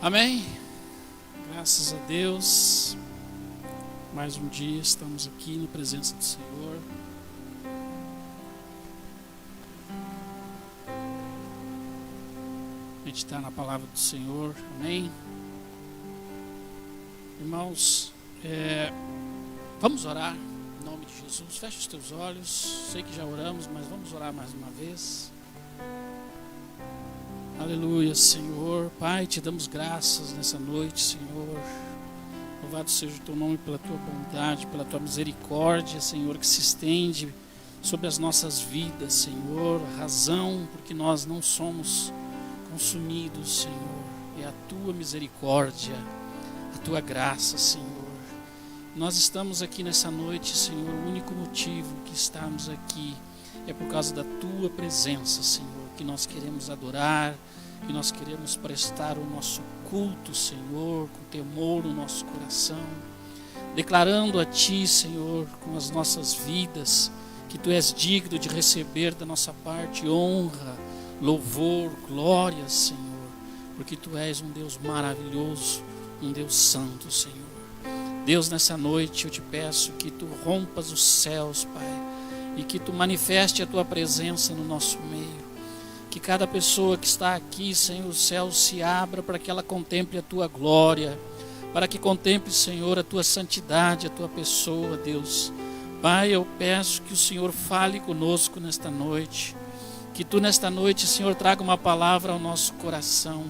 Amém? Graças a Deus. Mais um dia estamos aqui na presença do Senhor. Meditar na palavra do Senhor. Amém? Irmãos, vamos orar em nome de Jesus. Feche os teus olhos. Sei que já oramos, mas vamos orar mais uma vez. Aleluia, Senhor. Pai, te damos graças nessa noite, Senhor. Louvado seja o teu nome pela tua bondade, pela tua misericórdia, Senhor, que se estende sobre as nossas vidas, Senhor. A razão porque nós não somos consumidos, Senhor, é a tua misericórdia, a tua graça, Senhor. Nós estamos aqui nessa noite, Senhor. O único motivo que estamos aqui é por causa da tua presença, Senhor, que nós queremos adorar, que nós queremos prestar o nosso culto, Senhor, com temor no nosso coração, declarando a Ti, Senhor, com as nossas vidas, que Tu és digno de receber da nossa parte honra, louvor, glória, Senhor, porque Tu és um Deus maravilhoso, um Deus santo, Senhor. Deus, nessa noite eu te peço que Tu rompas os céus, Pai, e que Tu manifeste a Tua presença no nosso meio. Que cada pessoa que está aqui, Senhor, o céu se abra para que ela contemple a Tua glória, para que contemple, Senhor, a Tua santidade, a Tua pessoa, Deus. Pai, eu peço que o Senhor fale conosco nesta noite, que Tu nesta noite, Senhor, traga uma palavra ao nosso coração.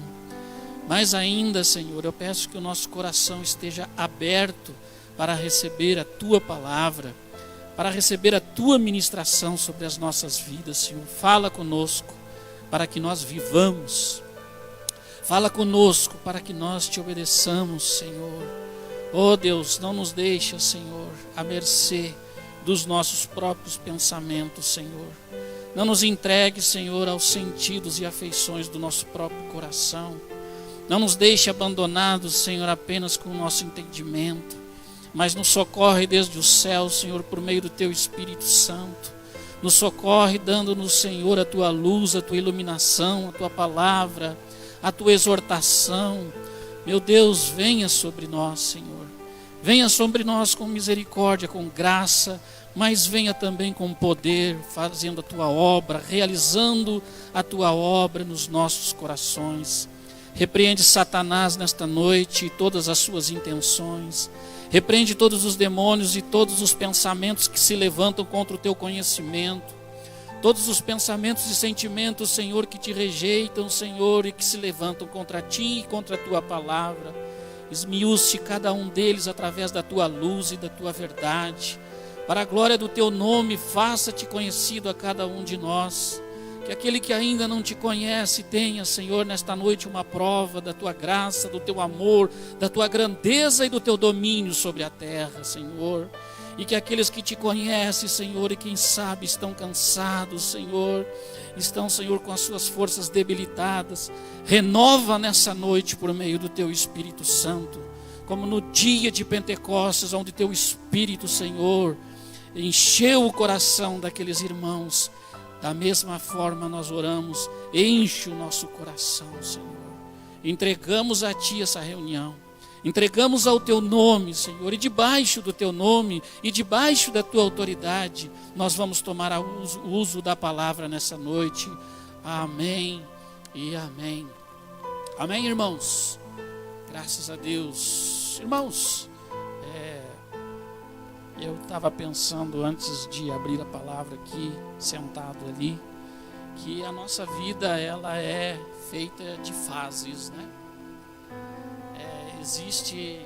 Mais ainda, Senhor, eu peço que o nosso coração esteja aberto para receber a Tua palavra, para receber a Tua ministração sobre as nossas vidas, Senhor. Fala conosco para que nós vivamos. Fala conosco para que nós Te obedeçamos, Senhor. Oh Deus, não nos deixa, Senhor, à mercê dos nossos próprios pensamentos, Senhor. Não nos entregue, Senhor, aos sentidos e afeições do nosso próprio coração. Não nos deixe abandonados, Senhor, apenas com o nosso entendimento, mas nos socorre desde o céu, Senhor, por meio do Teu Espírito Santo. Nos socorre dando-nos, Senhor, a Tua luz, a Tua iluminação, a Tua palavra, a Tua exortação. Meu Deus, venha sobre nós, Senhor. Venha sobre nós com misericórdia, com graça, mas venha também com poder, fazendo a Tua obra, realizando a Tua obra nos nossos corações. Repreende Satanás nesta noite e todas as suas intenções. Repreende todos os demônios e todos os pensamentos que se levantam contra o Teu conhecimento. Todos os pensamentos e sentimentos, Senhor, que Te rejeitam, Senhor, e que se levantam contra Ti e contra a Tua palavra. Esmiúce cada um deles através da Tua luz e da Tua verdade. Para a glória do Teu nome, faça-te conhecido a cada um de nós. Que aquele que ainda não Te conhece tenha, Senhor, nesta noite uma prova da Tua graça, do Teu amor, da Tua grandeza e do Teu domínio sobre a terra, Senhor. E que aqueles que Te conhecem, Senhor, e quem sabe estão cansados, Senhor, estão, Senhor, com as suas forças debilitadas, renova nessa noite por meio do Teu Espírito Santo, como no dia de Pentecostes, onde Teu Espírito, Senhor, encheu o coração daqueles irmãos. Da mesma forma nós oramos, enche o nosso coração, Senhor. Entregamos a Ti essa reunião, entregamos ao Teu nome, Senhor, e debaixo do Teu nome, e debaixo da Tua autoridade, nós vamos tomar o uso da palavra nessa noite. Amém e amém. Amém, irmãos? Graças a Deus. Irmãos, eu estava pensando antes de abrir a palavra aqui, sentado ali, que a nossa vida ela é feita de fases, né? Existem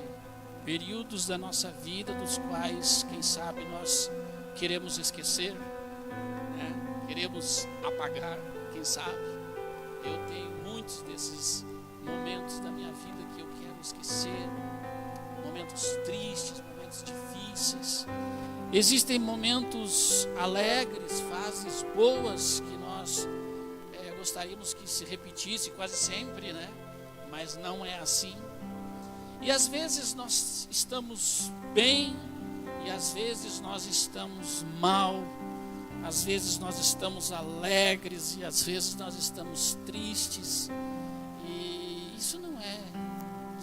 períodos da nossa vida dos quais, quem sabe, nós queremos esquecer, né? Queremos apagar, quem sabe. Eu tenho muitos desses momentos da minha vida que eu quero esquecer, momentos tristes, momentos difíceis. Existem momentos alegres, fases boas que nós gostaríamos que se repetisse quase sempre, né? Mas não é assim. E às vezes nós estamos bem e às vezes nós estamos mal. Às vezes nós estamos alegres e às vezes nós estamos tristes. E isso não é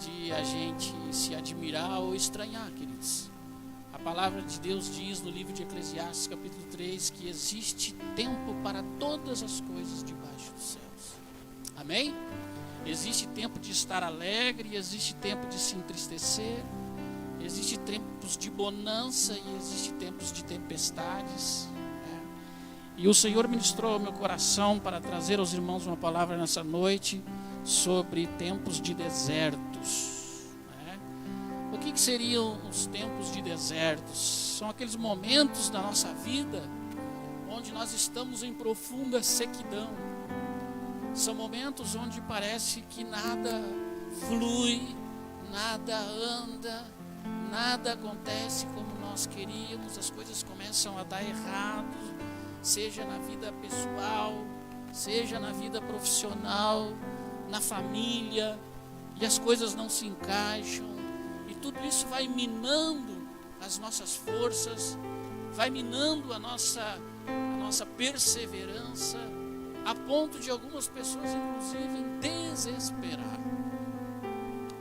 de a gente se admirar ou estranhar, queridos. A palavra de Deus diz no livro de Eclesiastes, capítulo 3, que existe tempo para todas as coisas debaixo dos céus. Amém? Existe tempo de estar alegre, existe tempo de se entristecer, existe tempos de bonança e existe tempos de tempestades. E o Senhor ministrou ao meu coração para trazer aos irmãos uma palavra nessa noite sobre tempos de desertos. O que seriam os tempos de desertos? São aqueles momentos da nossa vida onde nós estamos em profunda sequidão. São momentos onde parece que nada flui, nada anda, nada acontece como nós queríamos, as coisas começam a dar errado, seja na vida pessoal, seja na vida profissional, na família, e as coisas não se encaixam, e tudo isso vai minando as nossas forças, vai minando a nossa perseverança, a ponto de algumas pessoas, inclusive, desesperar.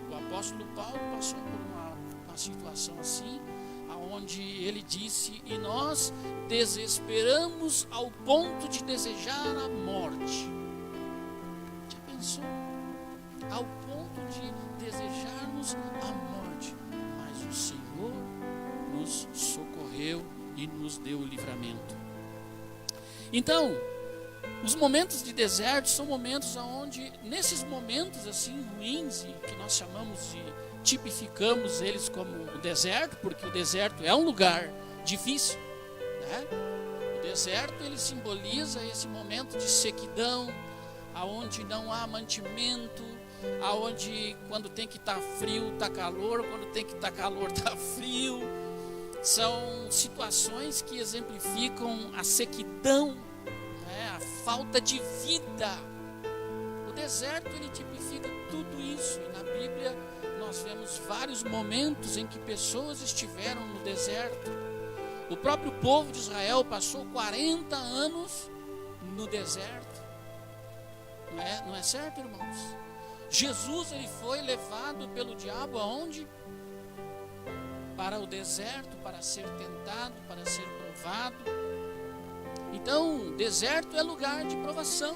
O apóstolo Paulo passou por uma situação assim, onde ele disse: e nós desesperamos ao ponto de desejar a morte. Já pensou? Ao ponto de desejarmos a morte. Mas o Senhor nos socorreu e nos deu o livramento. Então, os momentos de deserto são momentos onde, nesses momentos assim ruins, que nós chamamos de, tipificamos eles como o deserto, porque o deserto é um lugar difícil, né? O deserto, ele simboliza esse momento de sequidão, aonde não há mantimento, aonde quando tem que estar frio, está calor, quando tem que estar calor, está frio. São situações que exemplificam a sequidão, né? A falta de vida. O deserto, ele tipifica tudo isso, e na Bíblia nós vemos vários momentos em que pessoas estiveram no deserto. O próprio povo de Israel passou 40 anos no deserto. Não é certo, irmãos? Jesus, ele foi levado pelo diabo aonde? Para o deserto, para ser tentado, para ser provado. Então, deserto é lugar de provação.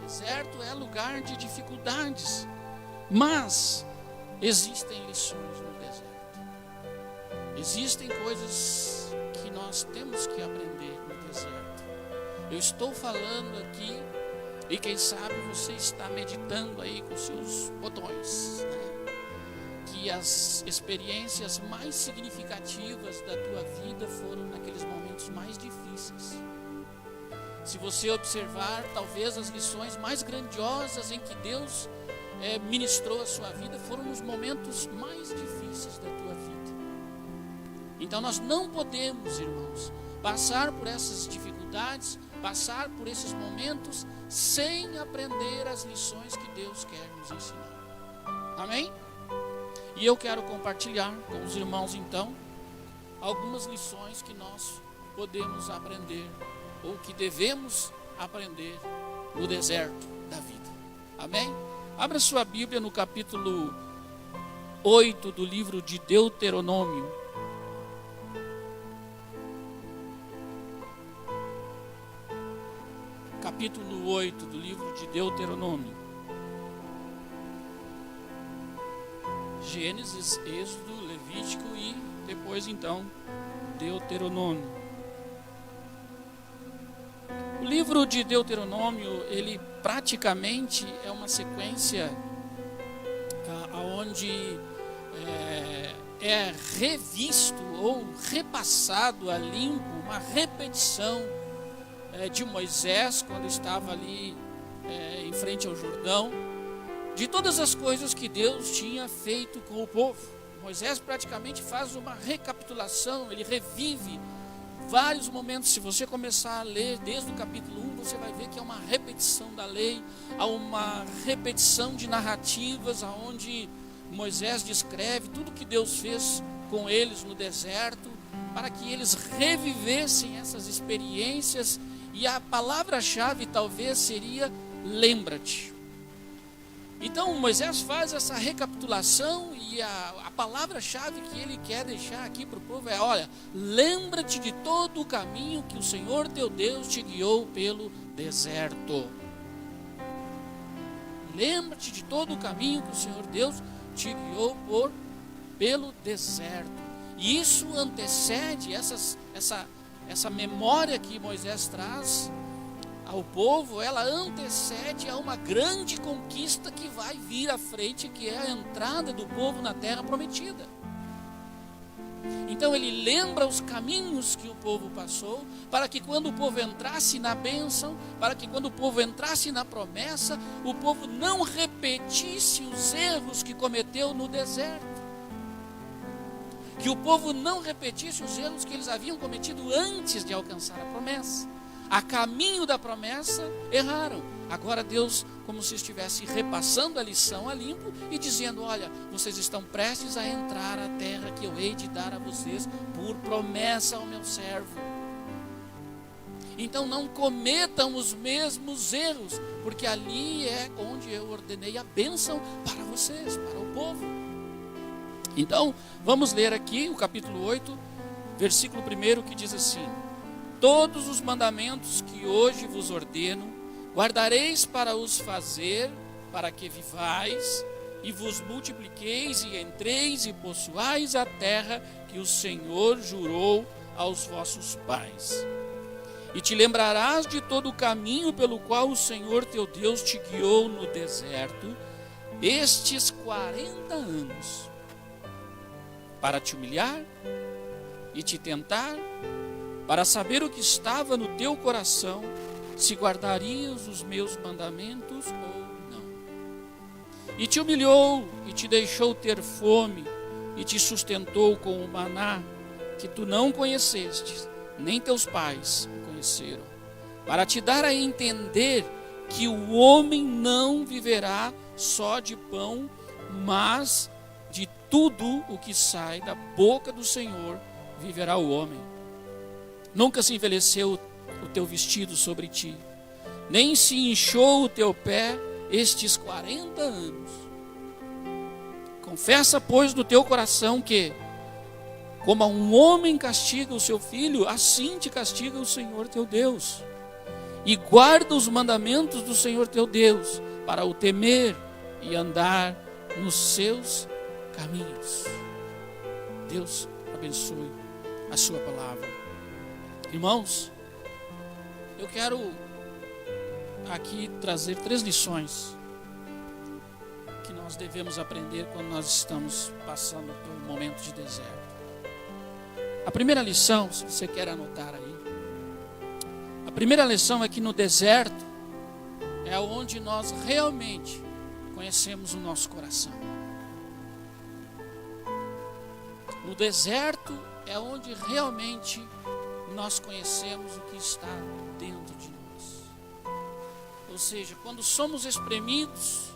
Deserto é lugar de dificuldades. Mas existem lições no deserto. Existem coisas que nós temos que aprender no deserto. Eu estou falando aqui, e quem sabe você está meditando aí com seus botões, né? Que as experiências mais significativas da tua vida foram naqueles momentos mais difíceis. Se você observar, talvez as lições mais grandiosas em que Deus ministrou a sua vida foram nos momentos mais difíceis da tua vida. Então nós não podemos, irmãos, passar por essas dificuldades, passar por esses momentos sem aprender as lições que Deus quer nos ensinar. Amém? E eu quero compartilhar com os irmãos então algumas lições que nós podemos aprender ou que devemos aprender no deserto da vida. Amém? Abra sua Bíblia no capítulo 8 do livro de Deuteronômio. Capítulo 8 do livro de Deuteronômio. Gênesis, Êxodo, Levítico e depois então Deuteronômio. O livro de Deuteronômio, ele praticamente é uma sequência onde é revisto ou repassado a limpo, uma repetição de Moisés quando estava ali em frente ao Jordão, de todas as coisas que Deus tinha feito com o povo. Moisés praticamente faz uma recapitulação, ele revive vários momentos. Se você começar a ler desde o capítulo 1, você vai ver que é uma repetição da lei, há uma repetição de narrativas, onde Moisés descreve tudo que Deus fez com eles no deserto, para que eles revivessem essas experiências. E a palavra-chave talvez seria lembra-te. Então Moisés faz essa recapitulação e a palavra-chave que ele quer deixar aqui para o povo é: olha, lembra-te de todo o caminho que o Senhor teu Deus te guiou pelo deserto. Lembra-te de todo o caminho que o Senhor Deus te guiou pelo deserto. E isso antecede essa memória que Moisés traz ao povo, ela antecede a uma grande conquista que vai vir à frente, que é a entrada do povo na terra prometida. Então ele lembra os caminhos que o povo passou, para que quando o povo entrasse na bênção, para que quando o povo entrasse na promessa, o povo não repetisse os erros que cometeu no deserto. Que o povo não repetisse os erros que eles haviam cometido antes de alcançar a promessa. A caminho da promessa, erraram. Agora Deus, como se estivesse repassando a lição a limpo e dizendo: olha, vocês estão prestes a entrar na terra que eu hei de dar a vocês por promessa ao meu servo. Então não cometam os mesmos erros, porque ali é onde eu ordenei a bênção para vocês, para o povo. Então, vamos ler aqui o capítulo 8, versículo 1, que diz assim: todos os mandamentos que hoje vos ordeno, guardareis para os fazer, para que vivais, e vos multipliqueis, e entreis e possuais a terra que o Senhor jurou aos vossos pais. E te lembrarás de todo o caminho pelo qual o Senhor teu Deus te guiou no deserto, estes 40 anos, para te humilhar e te tentar, para saber o que estava no teu coração, se guardarias os meus mandamentos ou não. E te humilhou e te deixou ter fome, e te sustentou com o maná, que tu não conhecestes, nem teus pais o conheceram, para te dar a entender que o homem não viverá só de pão, mas de tudo o que sai da boca do Senhor viverá o homem. Nunca se envelheceu o teu vestido sobre ti, nem se inchou o teu pé estes 40 anos. Confessa, pois, no teu coração que, como a um homem castiga o seu filho, assim te castiga o Senhor teu Deus. E guarda os mandamentos do Senhor teu Deus, para o temer e andar nos seus caminhos. Deus abençoe a sua palavra. Irmãos, eu quero aqui trazer 3 lições que nós devemos aprender quando nós estamos passando por um momento de deserto. A primeira lição, se você quer anotar aí, a primeira lição é que no deserto é onde nós realmente conhecemos o nosso coração. No deserto é onde realmente nós conhecemos o que está dentro de nós. Ou seja, quando somos espremidos,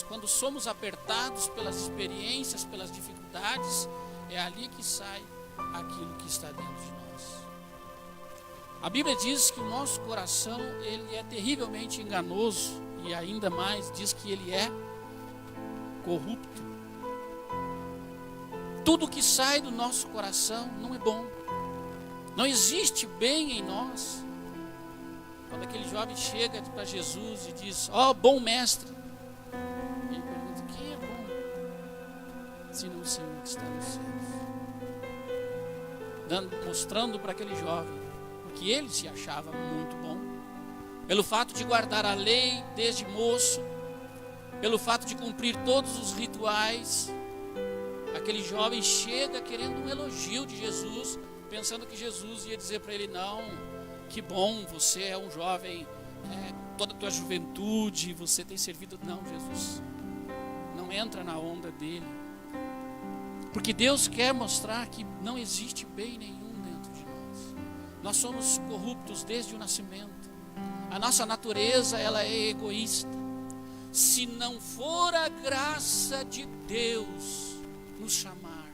quando somos apertados pelas experiências, pelas dificuldades, é ali que sai aquilo que está dentro de nós. A Bíblia diz que o nosso coração, ele é terrivelmente enganoso, e ainda mais diz que ele é corrupto. Tudo que sai do nosso coração não é bom. Não existe bem em nós. Quando aquele jovem chega para Jesus e diz: ó, bom mestre, ele pergunta: quem é bom? Senão o Senhor que está nos céus. Mostrando para aquele jovem, porque ele se achava muito bom, pelo fato de guardar a lei desde moço, pelo fato de cumprir todos os rituais. Aquele jovem chega querendo um elogio de Jesus, pensando que Jesus ia dizer para ele: não, que bom, você é um jovem, toda a tua juventude, você tem servido. Não, Jesus, não entra na onda dele, porque Deus quer mostrar que não existe bem nenhum dentro de nós. Nós somos corruptos desde o nascimento. A nossa natureza, ela é egoísta. Se não for a graça de Deus nos chamar,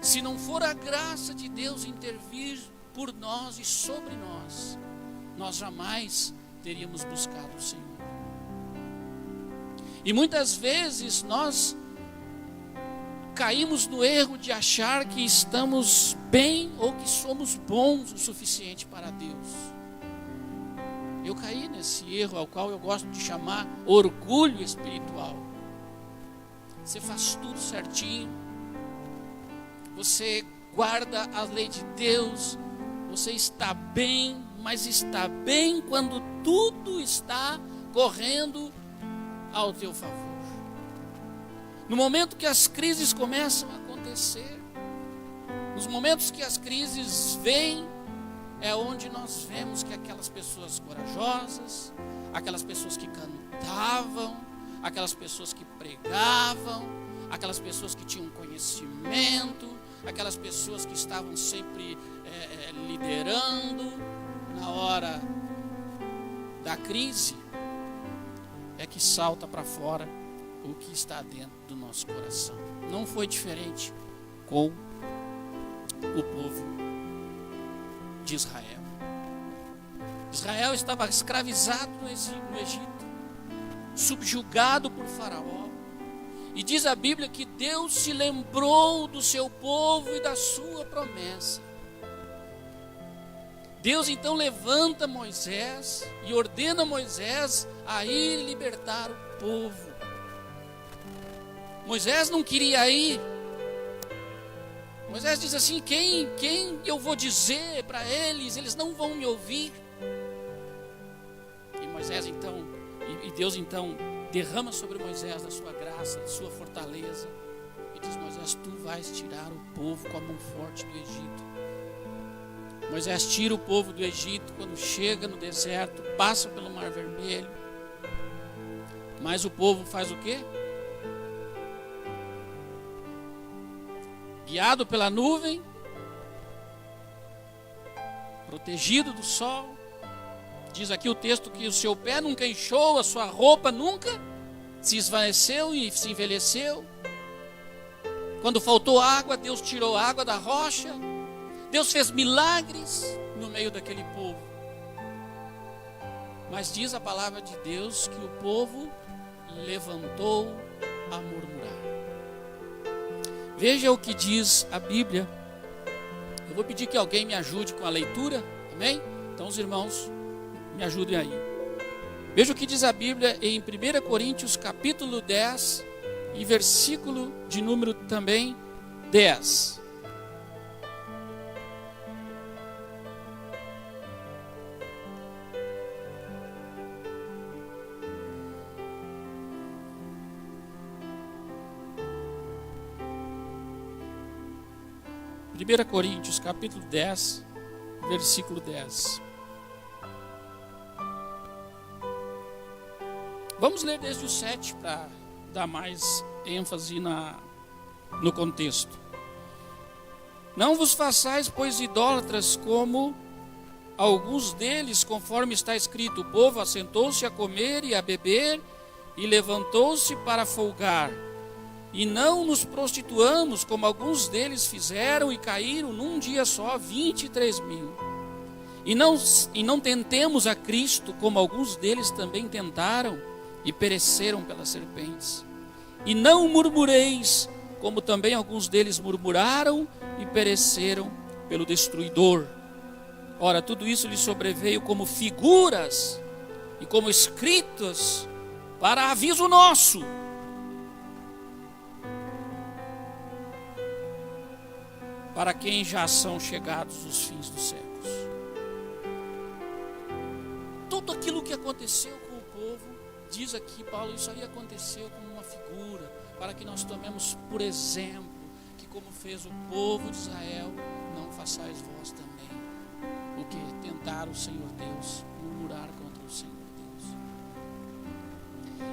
se não for a graça de Deus intervir por nós e sobre nós, nós jamais teríamos buscado o Senhor. E muitas vezes nós caímos no erro de achar que estamos bem ou que somos bons o suficiente para Deus. Eu caí nesse erro ao qual eu gosto de chamar orgulho espiritual. Você faz tudo certinho, você guarda a lei de Deus, você está bem, mas está bem quando tudo está correndo ao teu favor. No momento que as crises começam a acontecer, nos momentos que as crises vêm, é onde nós vemos que aquelas pessoas corajosas, aquelas pessoas que cantavam, aquelas pessoas que pregavam, aquelas pessoas que tinham conhecimento, aquelas pessoas que estavam sempre liderando, na hora da crise, é que salta para fora o que está dentro do nosso coração. Não foi diferente com o povo de Israel. Israel estava escravizado no Egito, subjugado por Faraó. E diz a Bíblia que Deus se lembrou do seu povo e da sua promessa. Deus então levanta Moisés e ordena Moisés a ir libertar o povo. Moisés não queria ir. Moisés diz assim: quem eu vou dizer para eles? Eles não vão me ouvir. E Moisés então, e Deus então derrama sobre Moisés da sua graça, da sua fortaleza, e diz: Moisés, tu vais tirar o povo com a mão forte do Egito. Moisés tira o povo do Egito. Quando chega no deserto, passa pelo Mar Vermelho, mas o povo faz o quê? Guiado pela nuvem, protegido do sol. Diz aqui o texto que o seu pé nunca inchou, a sua roupa nunca se esvaneceu e se envelheceu. Quando faltou água, Deus tirou a água da rocha. Deus fez milagres no meio daquele povo. Mas diz a palavra de Deus que o povo levantou a murmurar. Veja o que diz a Bíblia. Eu vou pedir que alguém me ajude com a leitura, amém? Então os irmãos me ajudem aí. Veja o que diz a Bíblia em 1 Coríntios capítulo 10 e versículo de número também 10. Primeira Coríntios capítulo 10, versículo 10. Vamos ler desde o 7 para dar mais ênfase no contexto. Não vos façais, pois, idólatras como alguns deles, conforme está escrito: o povo assentou-se a comer e a beber e levantou-se para folgar. E não nos prostituamos, como alguns deles fizeram, e caíram num dia só 23.000. E não tentemos a Cristo, como alguns deles também tentaram, e pereceram pelas serpentes. E não murmureis, como também alguns deles murmuraram, e pereceram pelo destruidor. Ora, tudo isso lhes sobreveio como figuras, e como escritas, para aviso nosso, para quem já são chegados os fins dos séculos. Tudo aquilo que aconteceu com o povo, diz aqui Paulo, isso aí aconteceu como uma figura, para que nós tomemos por exemplo, que como fez o povo de Israel, não façais vós também. O que? Tentar o Senhor Deus, murmurar contra o Senhor Deus.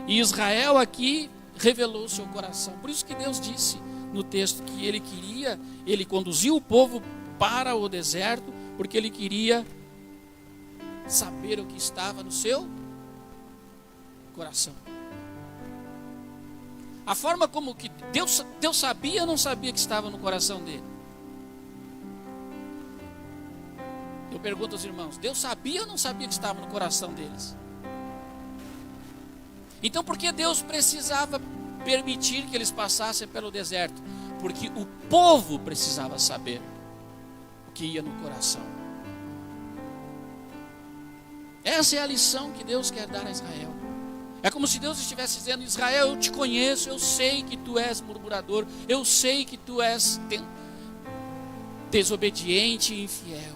E Israel aqui revelou o seu coração. Por isso que Deus disse no texto que ele conduziu o povo para o deserto, porque ele queria saber o que estava no seu coração. A forma como que Deus sabia ou não sabia que estava no coração dele? Eu pergunto aos irmãos, Deus sabia ou não sabia que estava no coração deles? Então por que Deus precisava permitir que eles passassem pelo deserto? Porque o povo precisava saber o que ia no coração. Essa é a lição que Deus quer dar a Israel. É como se Deus estivesse dizendo: Israel, eu te conheço, eu sei que tu és murmurador, eu sei que tu és desobediente e infiel.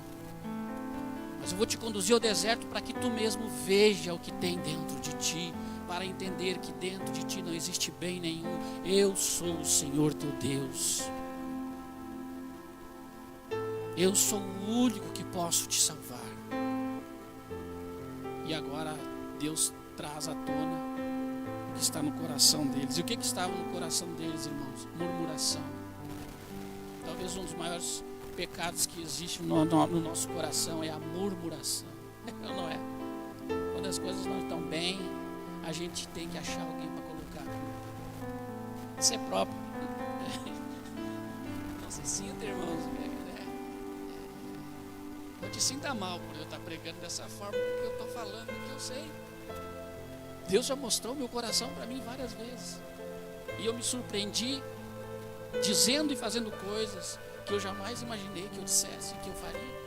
Mas eu vou te conduzir ao deserto para que tu mesmo veja o que tem dentro de ti, para entender que dentro de ti não existe bem nenhum. Eu sou o Senhor teu Deus. Eu sou o único que posso te salvar. E agora Deus traz à tona o que está no coração deles. E o que estava no coração deles, irmãos? Murmuração. Talvez um dos maiores pecados que existe no nosso coração é a murmuração. Não é? Quando as coisas não estão bem, a gente tem que achar alguém para colocar. Isso é próprio. Não se sinta, irmãos. Não te sinta mal por eu estar pregando dessa forma, porque eu estou falando o que eu sei. Deus já mostrou meu coração para mim várias vezes. E eu me surpreendi dizendo e fazendo coisas que eu jamais imaginei que eu dissesse, que eu faria.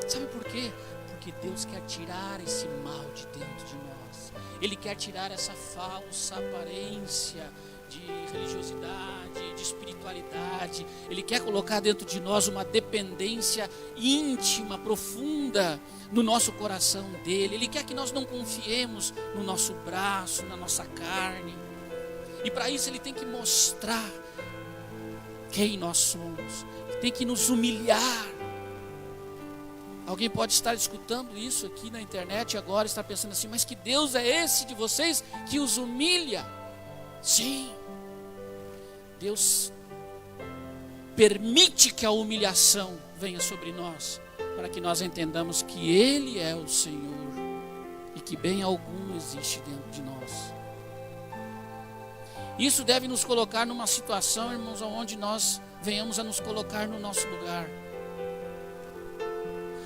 Sabe por quê? Porque Deus quer tirar esse mal de dentro de nós. Ele quer tirar essa falsa aparência de religiosidade, de espiritualidade. Ele quer colocar dentro de nós uma dependência íntima, profunda no nosso coração dele. Ele quer que nós não confiemos no nosso braço, na nossa carne. E para isso ele tem que mostrar quem nós somos. Ele tem que nos humilhar. Alguém pode estar escutando isso aqui na internet agora e estar pensando assim: mas que Deus é esse de vocês que os humilha? Sim, Deus permite que a humilhação venha sobre nós, para que nós entendamos que Ele é o Senhor e que bem algum existe dentro de nós. Isso deve nos colocar numa situação, irmãos, onde nós venhamos a nos colocar no nosso lugar,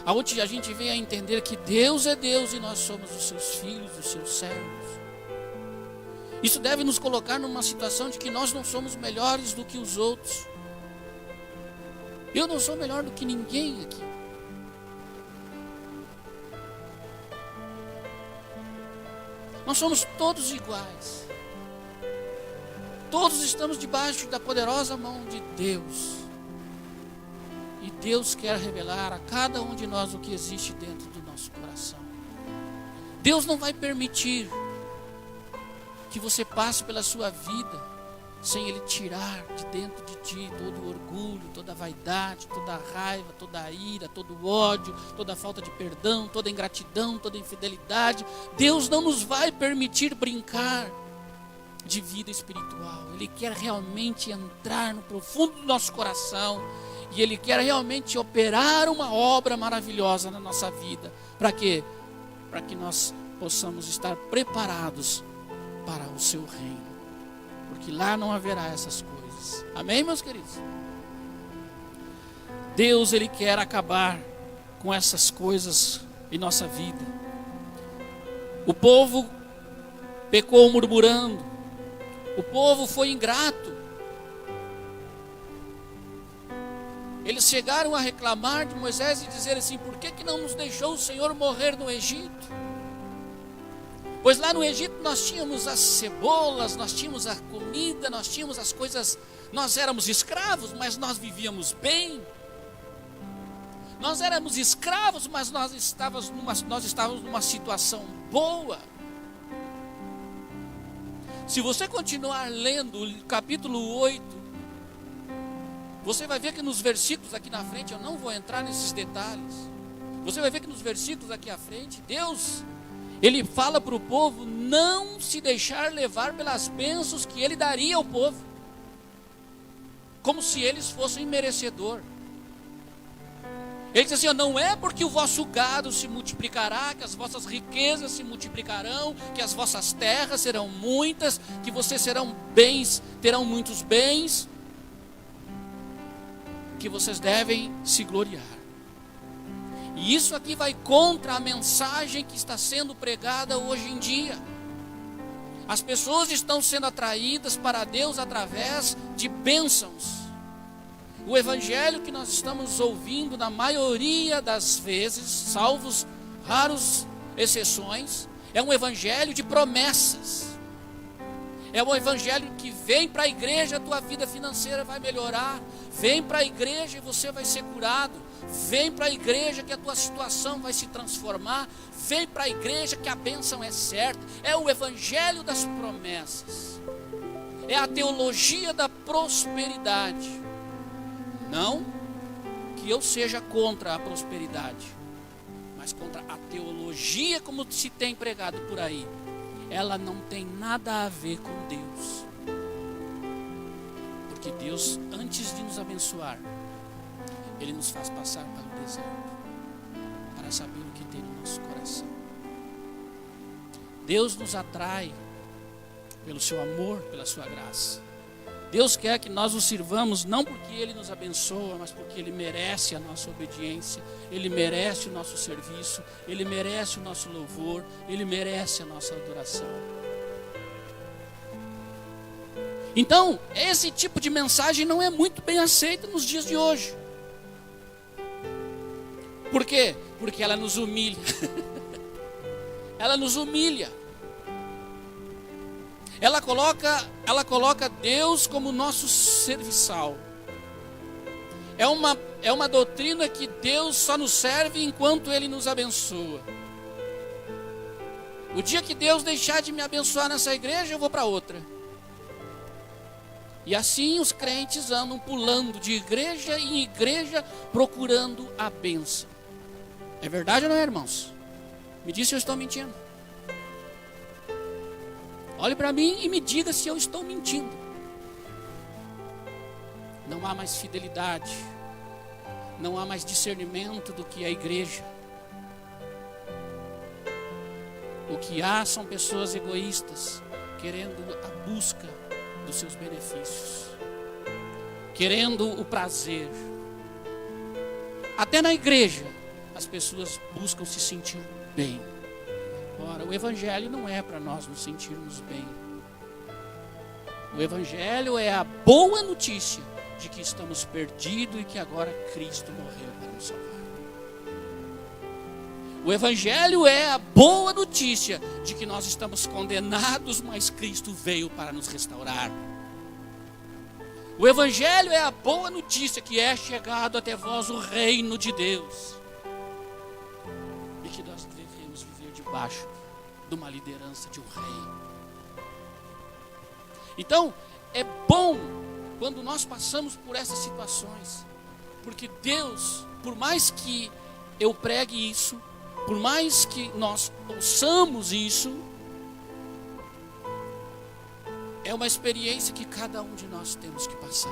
aonde a gente venha a entender que Deus é Deus e nós somos os seus filhos, os seus servos. Isso deve nos colocar numa situação de que nós não somos melhores do que os outros. Eu não sou melhor do que ninguém aqui. Nós somos todos iguais. Todos estamos debaixo da poderosa mão de Deus. E Deus quer revelar a cada um de nós o que existe dentro do nosso coração. Deus não vai permitir que você passe pela sua vida sem Ele tirar de dentro de ti todo o orgulho, toda a vaidade, toda a raiva, toda a ira, todo o ódio, toda a falta de perdão, toda a ingratidão, toda a infidelidade. Deus não nos vai permitir brincar de vida espiritual. Ele quer realmente entrar no profundo do nosso coração e Ele quer realmente operar uma obra maravilhosa na nossa vida. Para quê? Para que nós possamos estar preparados para o seu reino, porque lá não haverá essas coisas. Amém, meus queridos? Deus, Ele quer acabar com essas coisas em nossa vida. O povo pecou murmurando, o povo foi ingrato. Eles chegaram a reclamar de Moisés e dizer assim: por que não nos deixou o Senhor morrer no Egito? Pois lá no Egito nós tínhamos as cebolas, nós tínhamos a comida, nós tínhamos as coisas, nós éramos escravos, mas nós vivíamos bem. Nós éramos escravos, mas nós estávamos numa situação boa. Se você continuar lendo o capítulo 8, você vai ver que nos versículos aqui na frente, eu não vou entrar nesses detalhes, você vai ver que nos versículos aqui à frente, Deus, Ele fala para o povo não se deixar levar pelas bênçãos que Ele daria ao povo, como se eles fossem merecedor. Ele diz assim: não é porque o vosso gado se multiplicará, que as vossas riquezas se multiplicarão, que as vossas terras serão muitas, que vocês terão muitos bens, que vocês devem se gloriar. E isso aqui vai contra a mensagem que está sendo pregada hoje em dia. As pessoas estão sendo atraídas para Deus através de bênçãos. O evangelho que nós estamos ouvindo, na maioria das vezes, salvos raros exceções, é um evangelho de promessas. É um evangelho que vem para a igreja, a tua vida financeira vai melhorar. Vem para a igreja e você vai ser curado. Vem para a igreja que a tua situação vai se transformar. Vem para a igreja que a bênção é certa. É o evangelho das promessas. É a teologia da prosperidade. Não que eu seja contra a prosperidade, mas contra a teologia como se tem pregado por aí. Ela não tem nada a ver com Deus. Porque Deus, antes de nos abençoar, Ele nos faz passar pelo deserto, para saber o que tem no nosso coração. Deus nos atrai pelo seu amor, pela sua graça. Deus quer que nós o sirvamos não porque Ele nos abençoa, mas porque Ele merece a nossa obediência, Ele merece o nosso serviço, Ele merece o nosso louvor, Ele merece a nossa adoração. Então, esse tipo de mensagem não é muito bem aceita nos dias de hoje. Por quê? Porque ela nos humilha. Ela nos humilha. Ela coloca Deus como nosso serviçal. É uma doutrina que Deus só nos serve enquanto Ele nos abençoa. O dia que Deus deixar de me abençoar nessa igreja, eu vou para outra. E assim os crentes andam pulando de igreja em igreja procurando a bênção. É verdade ou não é, irmãos? Me diz se eu estou mentindo. Olhe para mim e me diga se eu estou mentindo. Não há mais fidelidade. Não há mais discernimento do que é a igreja. O que há são pessoas egoístas, querendo a busca dos seus benefícios, querendo o prazer. Até na igreja, as pessoas buscam se sentir bem. Ora, o evangelho não é para nós nos sentirmos bem. O evangelho é a boa notícia de que estamos perdidos e que agora Cristo morreu para nos salvar. O evangelho é a boa notícia de que nós estamos condenados, mas Cristo veio para nos restaurar. O evangelho é a boa notícia que é chegado até vós o reino de Deus. E que nós devemos viver debaixo de uma liderança de um rei. Então, é bom quando nós passamos por essas situações, porque Deus, por mais que eu pregue isso, por mais que nós ouçamos isso, é uma experiência que cada um de nós temos que passar,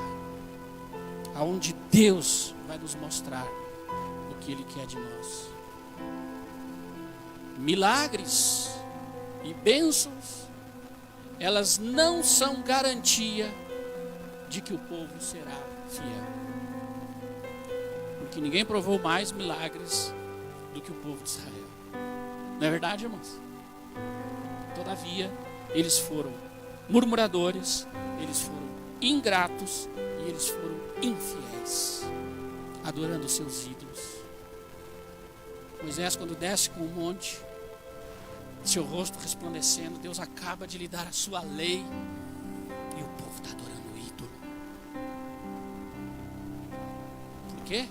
aonde Deus vai nos mostrar o que Ele quer de nós. Milagres e bênçãos, elas não são garantia de que o povo será fiel. Porque ninguém provou mais milagres do que o povo de Israel. Não é verdade, irmãos? Todavia, eles foram murmuradores, eles foram ingratos e eles foram infiéis, adorando seus ídolos. Moisés, quando desce com o monte, seu rosto resplandecendo, Deus acaba de lhe dar a sua lei e o povo está adorando o ídolo. Por quê?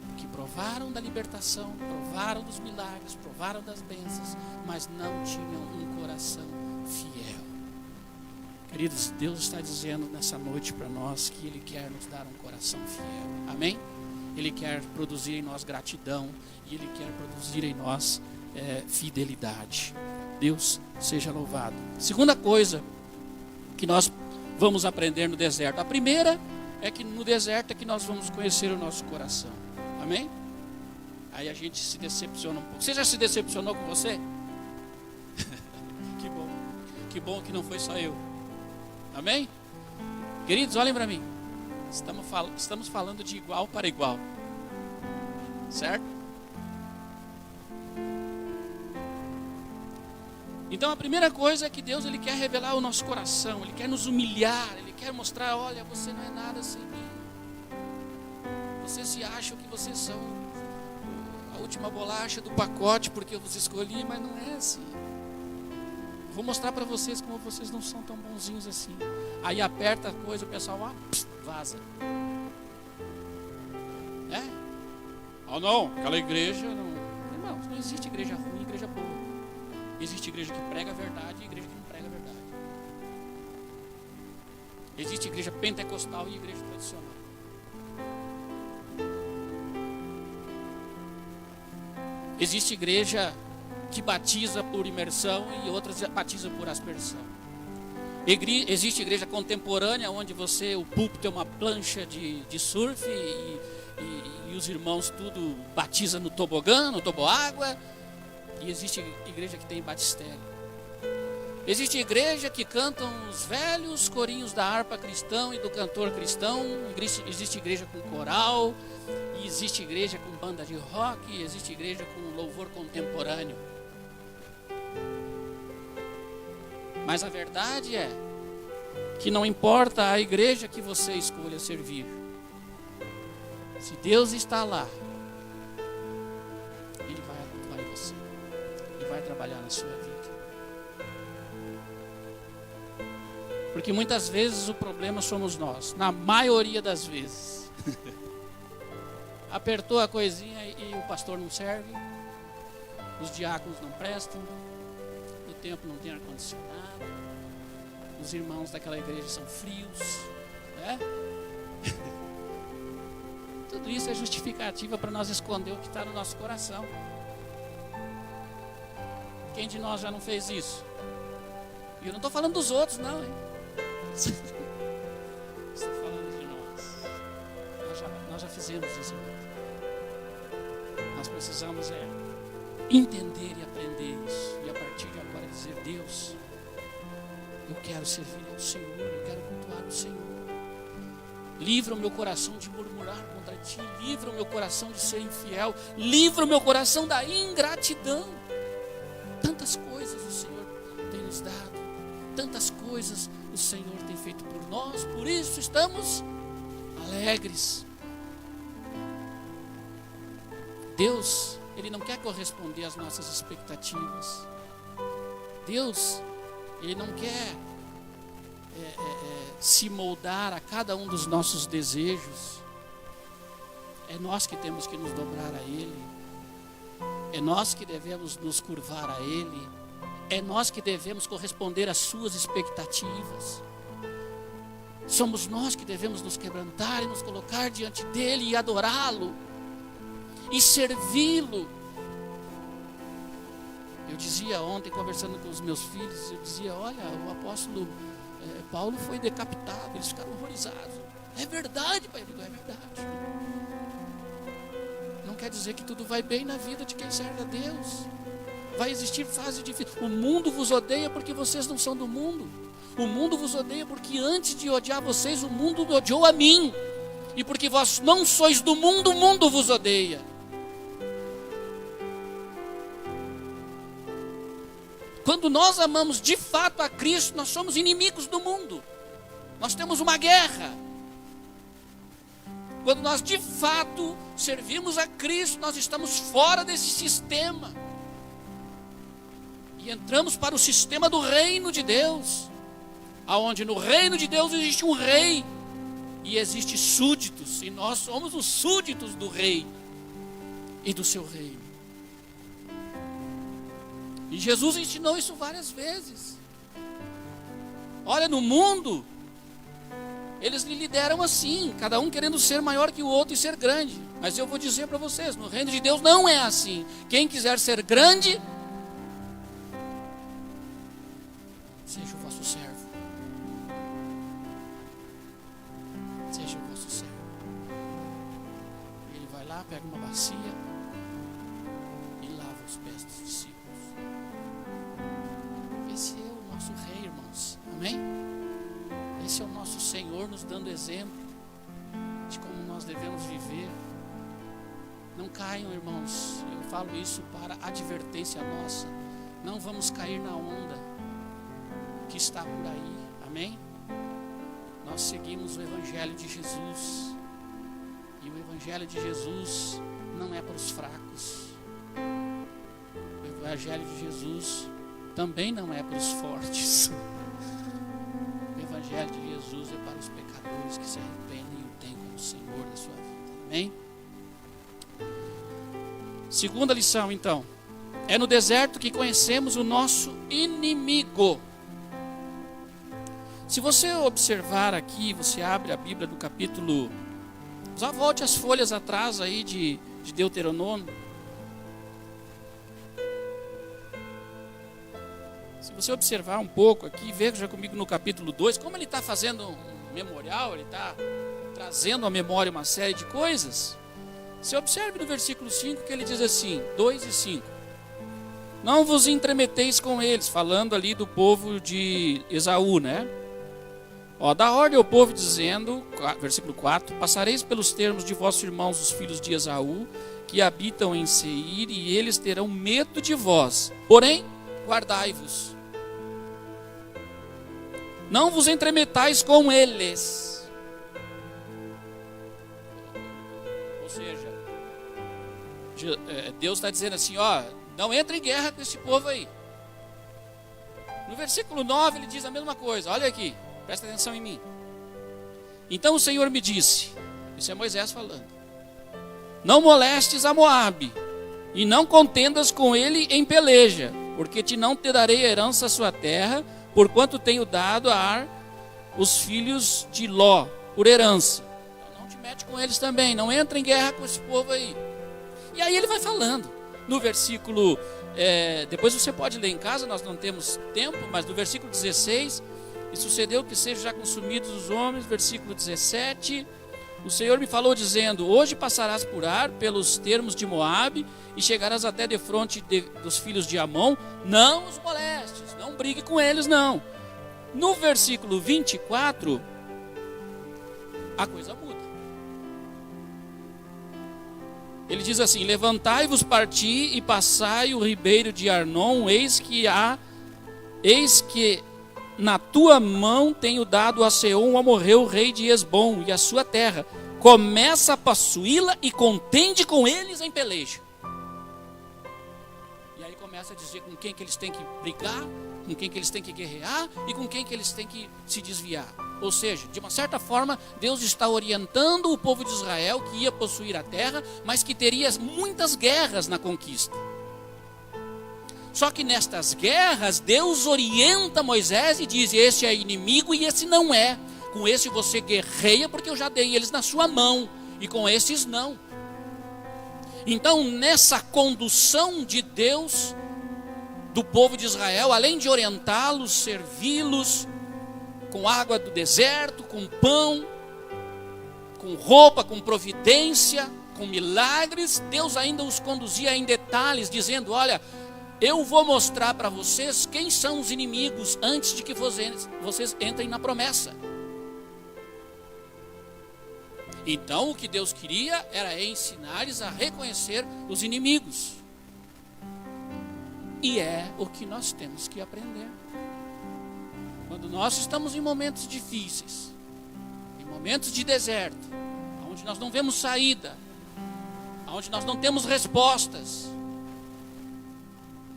Porque provaram da libertação, provaram dos milagres, provaram das bênçãos, mas não tinham um coração fiel. Queridos, Deus está dizendo nessa noite para nós que Ele quer nos dar um coração fiel. Amém? Ele quer produzir em nós gratidão e Ele quer produzir em nós fidelidade. Deus seja louvado. Segunda coisa que nós vamos aprender no deserto. A primeira é que no deserto é que nós vamos conhecer o nosso coração. Amém? Aí a gente se decepciona um pouco. Você já se decepcionou com você? Que bom. Que bom que não foi só eu. Amém? Queridos, olhem para mim. Estamos falando de igual para igual. Certo? Então a primeira coisa é que Deus, Ele quer revelar o nosso coração, Ele quer nos humilhar, Ele quer mostrar, olha, você não é nada sem mim. Vocês se acham que vocês são a última bolacha do pacote porque eu vos escolhi, mas não é assim. Vou mostrar para vocês como vocês não são tão bonzinhos assim. Aí aperta a coisa, o pessoal vaza. Oh não, aquela igreja não existe igreja ruim, igreja boa. Existe igreja que prega a verdade e igreja que não prega a verdade. Existe igreja pentecostal e igreja tradicional. Existe igreja que batiza por imersão e outras batiza por aspersão. Existe igreja contemporânea onde o púlpito é uma plancha de surf e os irmãos tudo batiza no tobogã, no toboágua. E existe igreja que tem batistério. Existe igreja que cantam os velhos corinhos da harpa cristã e do cantor cristão. Existe igreja com coral. E existe igreja com banda de rock. E existe igreja com louvor contemporâneo. Mas a verdade é que não importa a igreja que você escolha servir. Se Deus está lá, Ele vai atuar em você. Ele vai trabalhar na sua vida. Porque muitas vezes o problema somos nós. Na maioria das vezes. Apertou a coisinha e o pastor não serve. Os diáconos não prestam. O templo não tem ar-condicionado. Os irmãos daquela igreja são frios. Né? Tudo isso é justificativa para nós esconder o que está no nosso coração. Quem de nós já não fez isso? E eu não estou falando dos outros, não, hein? Estou falando de nós. Nós já fizemos isso. Nós precisamos entender e aprender isso. E a partir de agora dizer, Deus, eu quero servir ao Senhor, eu quero cultuar o Senhor. Livra o meu coração de murmurar contra ti. Livra o meu coração de ser infiel. Livra o meu coração da ingratidão. Tantas coisas o Senhor tem nos dado. Tantas coisas o Senhor tem feito por nós. Por isso estamos alegres. Deus, Ele não quer corresponder às nossas expectativas. Deus, Ele não quer se moldar a cada um dos nossos desejos. É nós que temos que nos dobrar a Ele. É nós que devemos nos curvar a Ele. É nós que devemos corresponder às suas expectativas. Somos nós que devemos nos quebrantar e nos colocar diante dEle e adorá-lo e servi-lo. Eu dizia ontem, conversando com os meus filhos, eu dizia, olha, o apóstolo Paulo foi decapitado, eles ficaram horrorizados. É verdade, pai, é verdade. Não quer dizer que tudo vai bem na vida de quem serve a Deus. Vai existir fase difícil. O mundo vos odeia porque vocês não são do mundo. O mundo vos odeia porque antes de odiar vocês, o mundo odiou a mim. E porque vós não sois do mundo, o mundo vos odeia. Quando nós amamos de fato a Cristo, nós somos inimigos do mundo. Nós temos uma guerra. Quando nós de fato servimos a Cristo, nós estamos fora desse sistema. E entramos para o sistema do reino de Deus. Aonde no reino de Deus existe um rei. E existe súditos. E nós somos os súditos do rei. E do seu reino. E Jesus ensinou isso várias vezes. Olha, no mundo, eles lhe lideram assim, cada um querendo ser maior que o outro e ser grande. Mas eu vou dizer para vocês, no reino de Deus não é assim. Quem quiser ser grande, seja o vosso servo. Seja o vosso servo. Ele vai lá, pega uma bacia e lava os pés dos discípulos. Esse é o nosso rei, irmãos. Amém? Esse é o nosso Senhor nos dando exemplo de como nós devemos viver. Não caiam, irmãos. Eu falo isso para advertência nossa. não vamos cair na onda que está por aí, amém? Nós seguimos o Evangelho de Jesus, e o Evangelho de Jesus não é para os fracos, o Evangelho de Jesus também não é para os fortes, o Evangelho de Jesus é para os pecadores que se arrependem e o têm como Senhor da sua vida, amém? Segunda lição, então, é no deserto que conhecemos o nosso inimigo. Se você observar aqui, você abre a Bíblia do capítulo, já volte as folhas atrás aí de Deuteronômio. Se você observar um pouco aqui, veja comigo no capítulo 2, como ele está fazendo um memorial, ele está trazendo à memória uma série de coisas. Você observe no versículo 5 que ele diz assim, 2 e 5. Não vos entremeteis com eles, falando ali do povo de Esaú, né? Dá ordem ao povo dizendo, versículo 4, passareis pelos termos de vossos irmãos, os filhos de Esaú, que habitam em Seir, e eles terão medo de vós. Porém, guardai-vos. Não vos entremetais com eles. Ou seja, Deus está dizendo assim, não entre em guerra com esse povo aí. No versículo 9 ele diz a mesma coisa, olha aqui. Presta atenção em mim. Então o Senhor me disse, isso é Moisés falando, não molestes a Moabe, e não contendas com ele em peleja, porque não te darei herança a sua terra, porquanto tenho dado a Ar os filhos de Ló, por herança. Então não te mete com eles também, não entra em guerra com esse povo aí. E aí ele vai falando, no versículo, depois você pode ler em casa, nós não temos tempo, mas no versículo 16... E sucedeu que sejam já consumidos os homens, versículo 17, o Senhor me falou dizendo, hoje passarás por Ar, pelos termos de Moabe, e chegarás até defronte dos filhos de Amon, não os molestes, não brigue com eles não. No versículo 24, a coisa muda. Ele diz assim, levantai-vos, parti e passai o ribeiro de Arnon, eis que na tua mão tenho dado a Seom, Amorreu, rei de Hesbom, e a sua terra. Começa a possuí-la e contende com eles em peleja. E aí começa a dizer com quem que eles têm que brigar, com quem que eles têm que guerrear e com quem que eles têm que se desviar. Ou seja, de uma certa forma, Deus está orientando o povo de Israel que ia possuir a terra, mas que teria muitas guerras na conquista. Só que nestas guerras, Deus orienta Moisés e diz, esse é inimigo e esse não é. Com esse você guerreia porque eu já dei eles na sua mão, e com esses não. Então nessa condução de Deus, do povo de Israel, além de orientá-los, servi-los, com água do deserto, com pão, com roupa, com providência, com milagres, Deus ainda os conduzia em detalhes, dizendo, olha, eu vou mostrar para vocês quem são os inimigos antes de que vocês entrem na promessa. Então o que Deus queria era ensinar-lhes a reconhecer os inimigos. E é o que nós temos que aprender. Quando nós estamos em momentos difíceis, em momentos de deserto, onde nós não vemos saída, onde nós não temos respostas,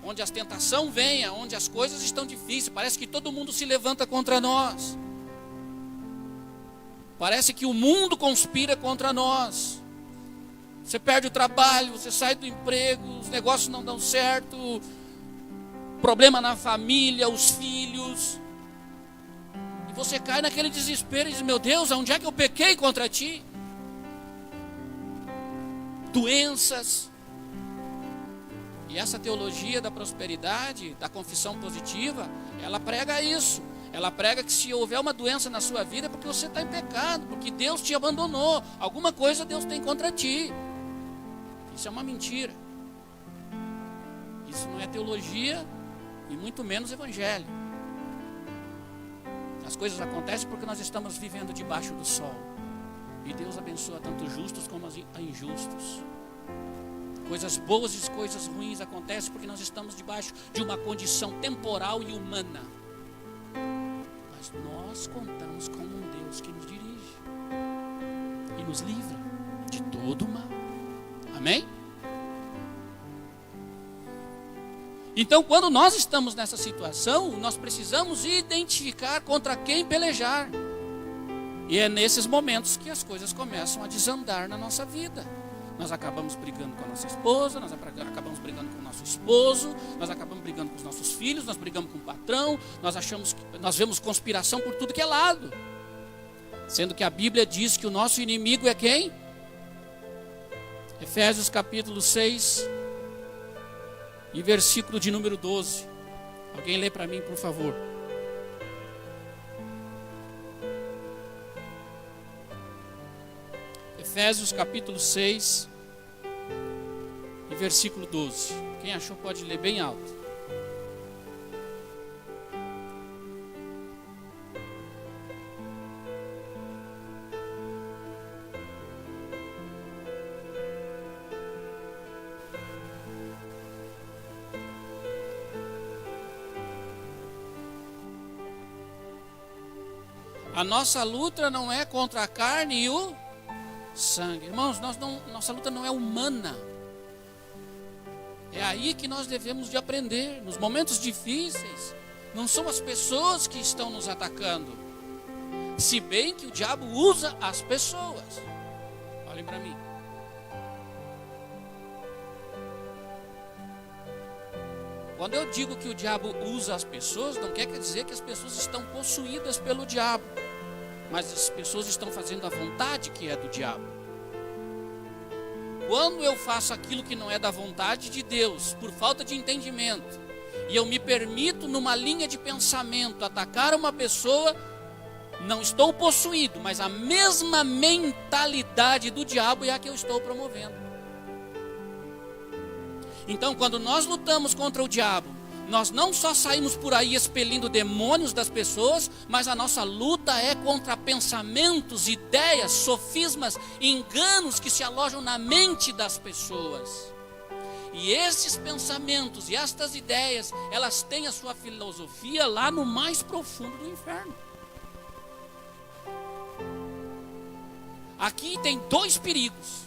onde a tentação vem, onde as coisas estão difíceis, parece que todo mundo se levanta contra nós, parece que o mundo conspira contra nós. Você perde o trabalho, você sai do emprego, os negócios não dão certo, problema na família, os filhos, e você cai naquele desespero e diz, meu Deus, onde é que eu pequei contra ti? Doenças. E essa teologia da prosperidade, da confissão positiva, ela prega isso. Ela prega que se houver uma doença na sua vida é porque você está em pecado, porque Deus te abandonou. Alguma coisa Deus tem contra ti. Isso é uma mentira. Isso não é teologia e muito menos evangelho. As coisas acontecem porque nós estamos vivendo debaixo do sol. E Deus abençoa tanto justos como injustos. Coisas boas e coisas ruins acontecem porque nós estamos debaixo de uma condição temporal e humana. Mas nós contamos com um Deus que nos dirige e nos livra de todo o mal. Amém? Então, quando nós estamos nessa situação, nós precisamos identificar contra quem pelejar. E é nesses momentos que as coisas começam a desandar na nossa vida. Nós acabamos brigando com a nossa esposa, nós acabamos brigando com o nosso esposo, nós acabamos brigando com os nossos filhos, nós brigamos com o patrão, nós vemos conspiração por tudo que é lado. Sendo que a Bíblia diz que o nosso inimigo é quem? Efésios capítulo 6 e versículo de número 12. Alguém lê para mim, por favor. Efésios capítulo 6 e versículo 12. Quem achou pode ler bem alto. A nossa luta não é contra a carne e o sangue. Irmãos, nossa luta não é humana. É aí que nós devemos de aprender. Nos momentos difíceis, não são as pessoas que estão nos atacando. Se bem que o diabo usa as pessoas. Olhem para mim. Quando eu digo que o diabo usa as pessoas, não quer dizer que as pessoas estão possuídas pelo diabo. Mas as pessoas estão fazendo a vontade que é do diabo. Quando eu faço aquilo que não é da vontade de Deus, por falta de entendimento, e eu me permito numa linha de pensamento atacar uma pessoa, não estou possuído, mas a mesma mentalidade do diabo é a que eu estou promovendo. Então, quando nós lutamos contra o diabo, nós não só saímos por aí expelindo demônios das pessoas, mas a nossa luta é contra pensamentos, ideias, sofismas, enganos que se alojam na mente das pessoas. E esses pensamentos e estas ideias, elas têm a sua filosofia lá no mais profundo do inferno. Aqui tem dois perigos.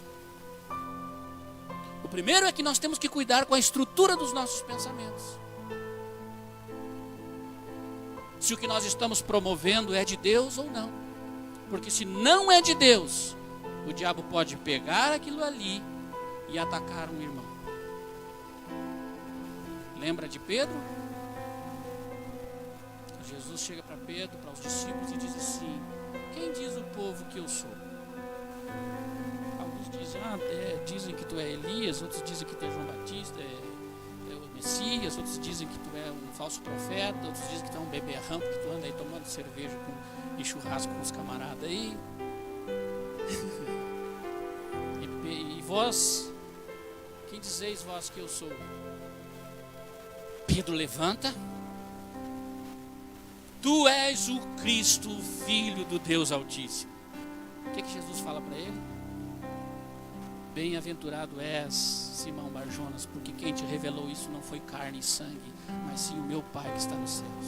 O primeiro é que nós temos que cuidar com a estrutura dos nossos pensamentos. Se o que nós estamos promovendo é de Deus ou não. Porque se não é de Deus, o diabo pode pegar aquilo ali e atacar um irmão. Lembra de Pedro? Jesus chega para Pedro, para os discípulos e diz assim: quem diz o povo que eu sou? Alguns dizem, dizem que tu é Elias, outros dizem que tu é João Batista, Messias, outros dizem que tu é um falso profeta, outros dizem que tu é um beberrão, porque tu anda aí tomando cerveja e churrasco com os camaradas aí. E vós, quem dizeis vós que eu sou? Pedro levanta. Tu és o Cristo, o Filho do Deus Altíssimo. O que Jesus fala para ele? Bem-aventurado és, Simão Barjonas, porque quem te revelou isso não foi carne e sangue, mas sim o meu Pai que está nos céus.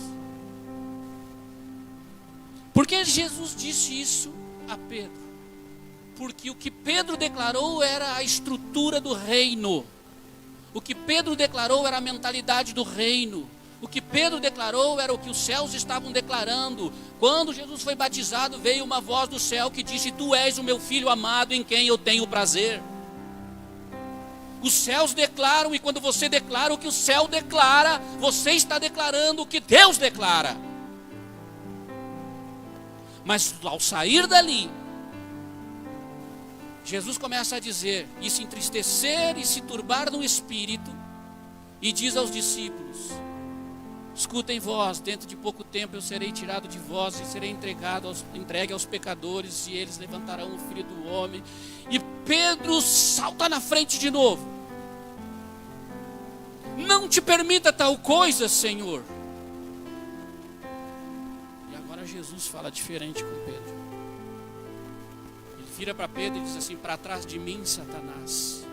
Por que Jesus disse isso a Pedro? Porque o que Pedro declarou era a estrutura do reino. O que Pedro declarou era a mentalidade do reino. O que Pedro declarou era o que os céus estavam declarando. Quando Jesus foi batizado, veio uma voz do céu que disse: tu és o meu filho amado em quem eu tenho prazer. Os céus declaram, e quando você declara o que o céu declara, você está declarando o que Deus declara. Mas ao sair dali, Jesus começa a dizer, e se entristecer e se turbar no espírito, e diz aos discípulos: escutem vós, dentro de pouco tempo eu serei tirado de vós e serei entregue aos pecadores, e eles levantarão o Filho do Homem. E Pedro salta na frente de novo. Não te permita tal coisa, Senhor. E agora Jesus fala diferente com Pedro. Ele vira para Pedro e diz assim: para trás de mim, Satanás.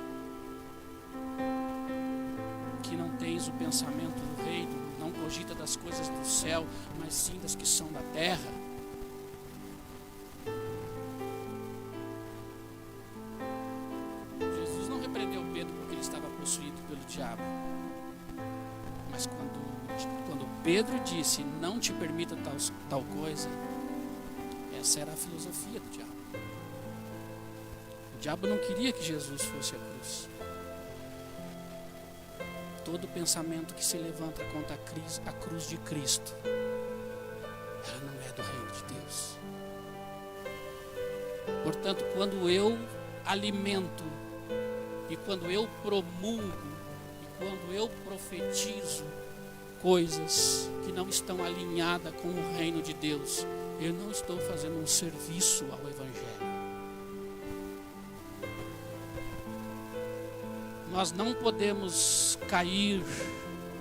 tens o pensamento do reino, não cogita das coisas do céu, mas sim das que são da terra. Jesus não repreendeu Pedro porque ele estava possuído pelo diabo. Mas quando Pedro disse, não te permita tal coisa, essa era a filosofia do diabo. O diabo não queria que Jesus fosse à cruz. Todo pensamento que se levanta contra a cruz de Cristo, ela não é do reino de Deus. Portanto, quando eu alimento, e quando eu promulgo, e quando eu profetizo coisas que não estão alinhadas com o reino de Deus, eu não estou fazendo um serviço ao Evangelho. Nós não podemos cair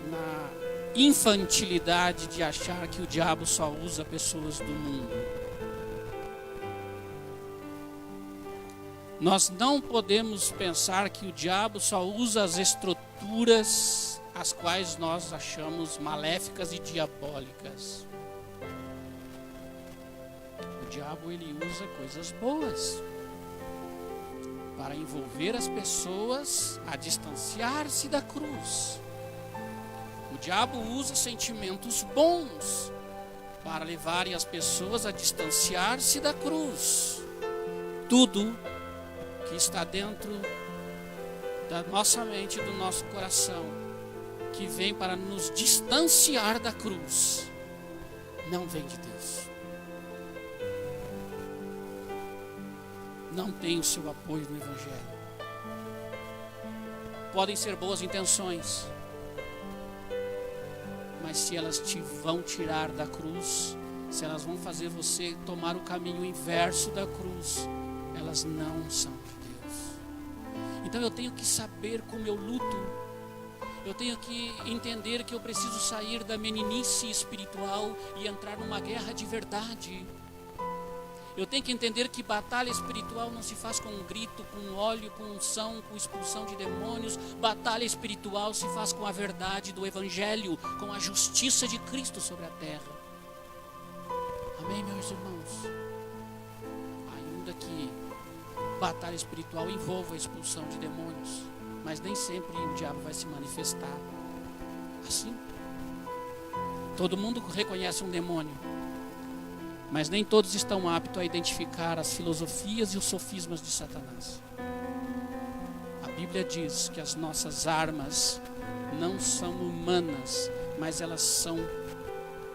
na infantilidade de achar que o diabo só usa pessoas do mundo. Nós não podemos pensar que o diabo só usa as estruturas as quais nós achamos maléficas e diabólicas. O diabo, ele usa coisas boas para envolver as pessoas a distanciar-se da cruz. O diabo usa sentimentos bons para levarem as pessoas a distanciar-se da cruz. Tudo que está dentro da nossa mente e do nosso coração, que vem para nos distanciar da cruz, não vem de Deus. Não tem o seu apoio no Evangelho. Podem ser boas intenções, mas se elas te vão tirar da cruz, se elas vão fazer você tomar o caminho inverso da cruz, elas não são de Deus. Então eu tenho que saber como eu luto. Eu tenho que entender que eu preciso sair da meninice espiritual e entrar numa guerra de verdade. Eu tenho que entender que batalha espiritual não se faz com um grito, com óleo, com unção, com expulsão de demônios. Batalha espiritual se faz com a verdade do Evangelho, com a justiça de Cristo sobre a terra. Amém, meus irmãos? Ainda que batalha espiritual envolva a expulsão de demônios, mas nem sempre o diabo vai se manifestar assim. Todo mundo reconhece um demônio, mas nem todos estão aptos a identificar as filosofias e os sofismas de Satanás. A Bíblia diz que as nossas armas não são humanas, mas elas são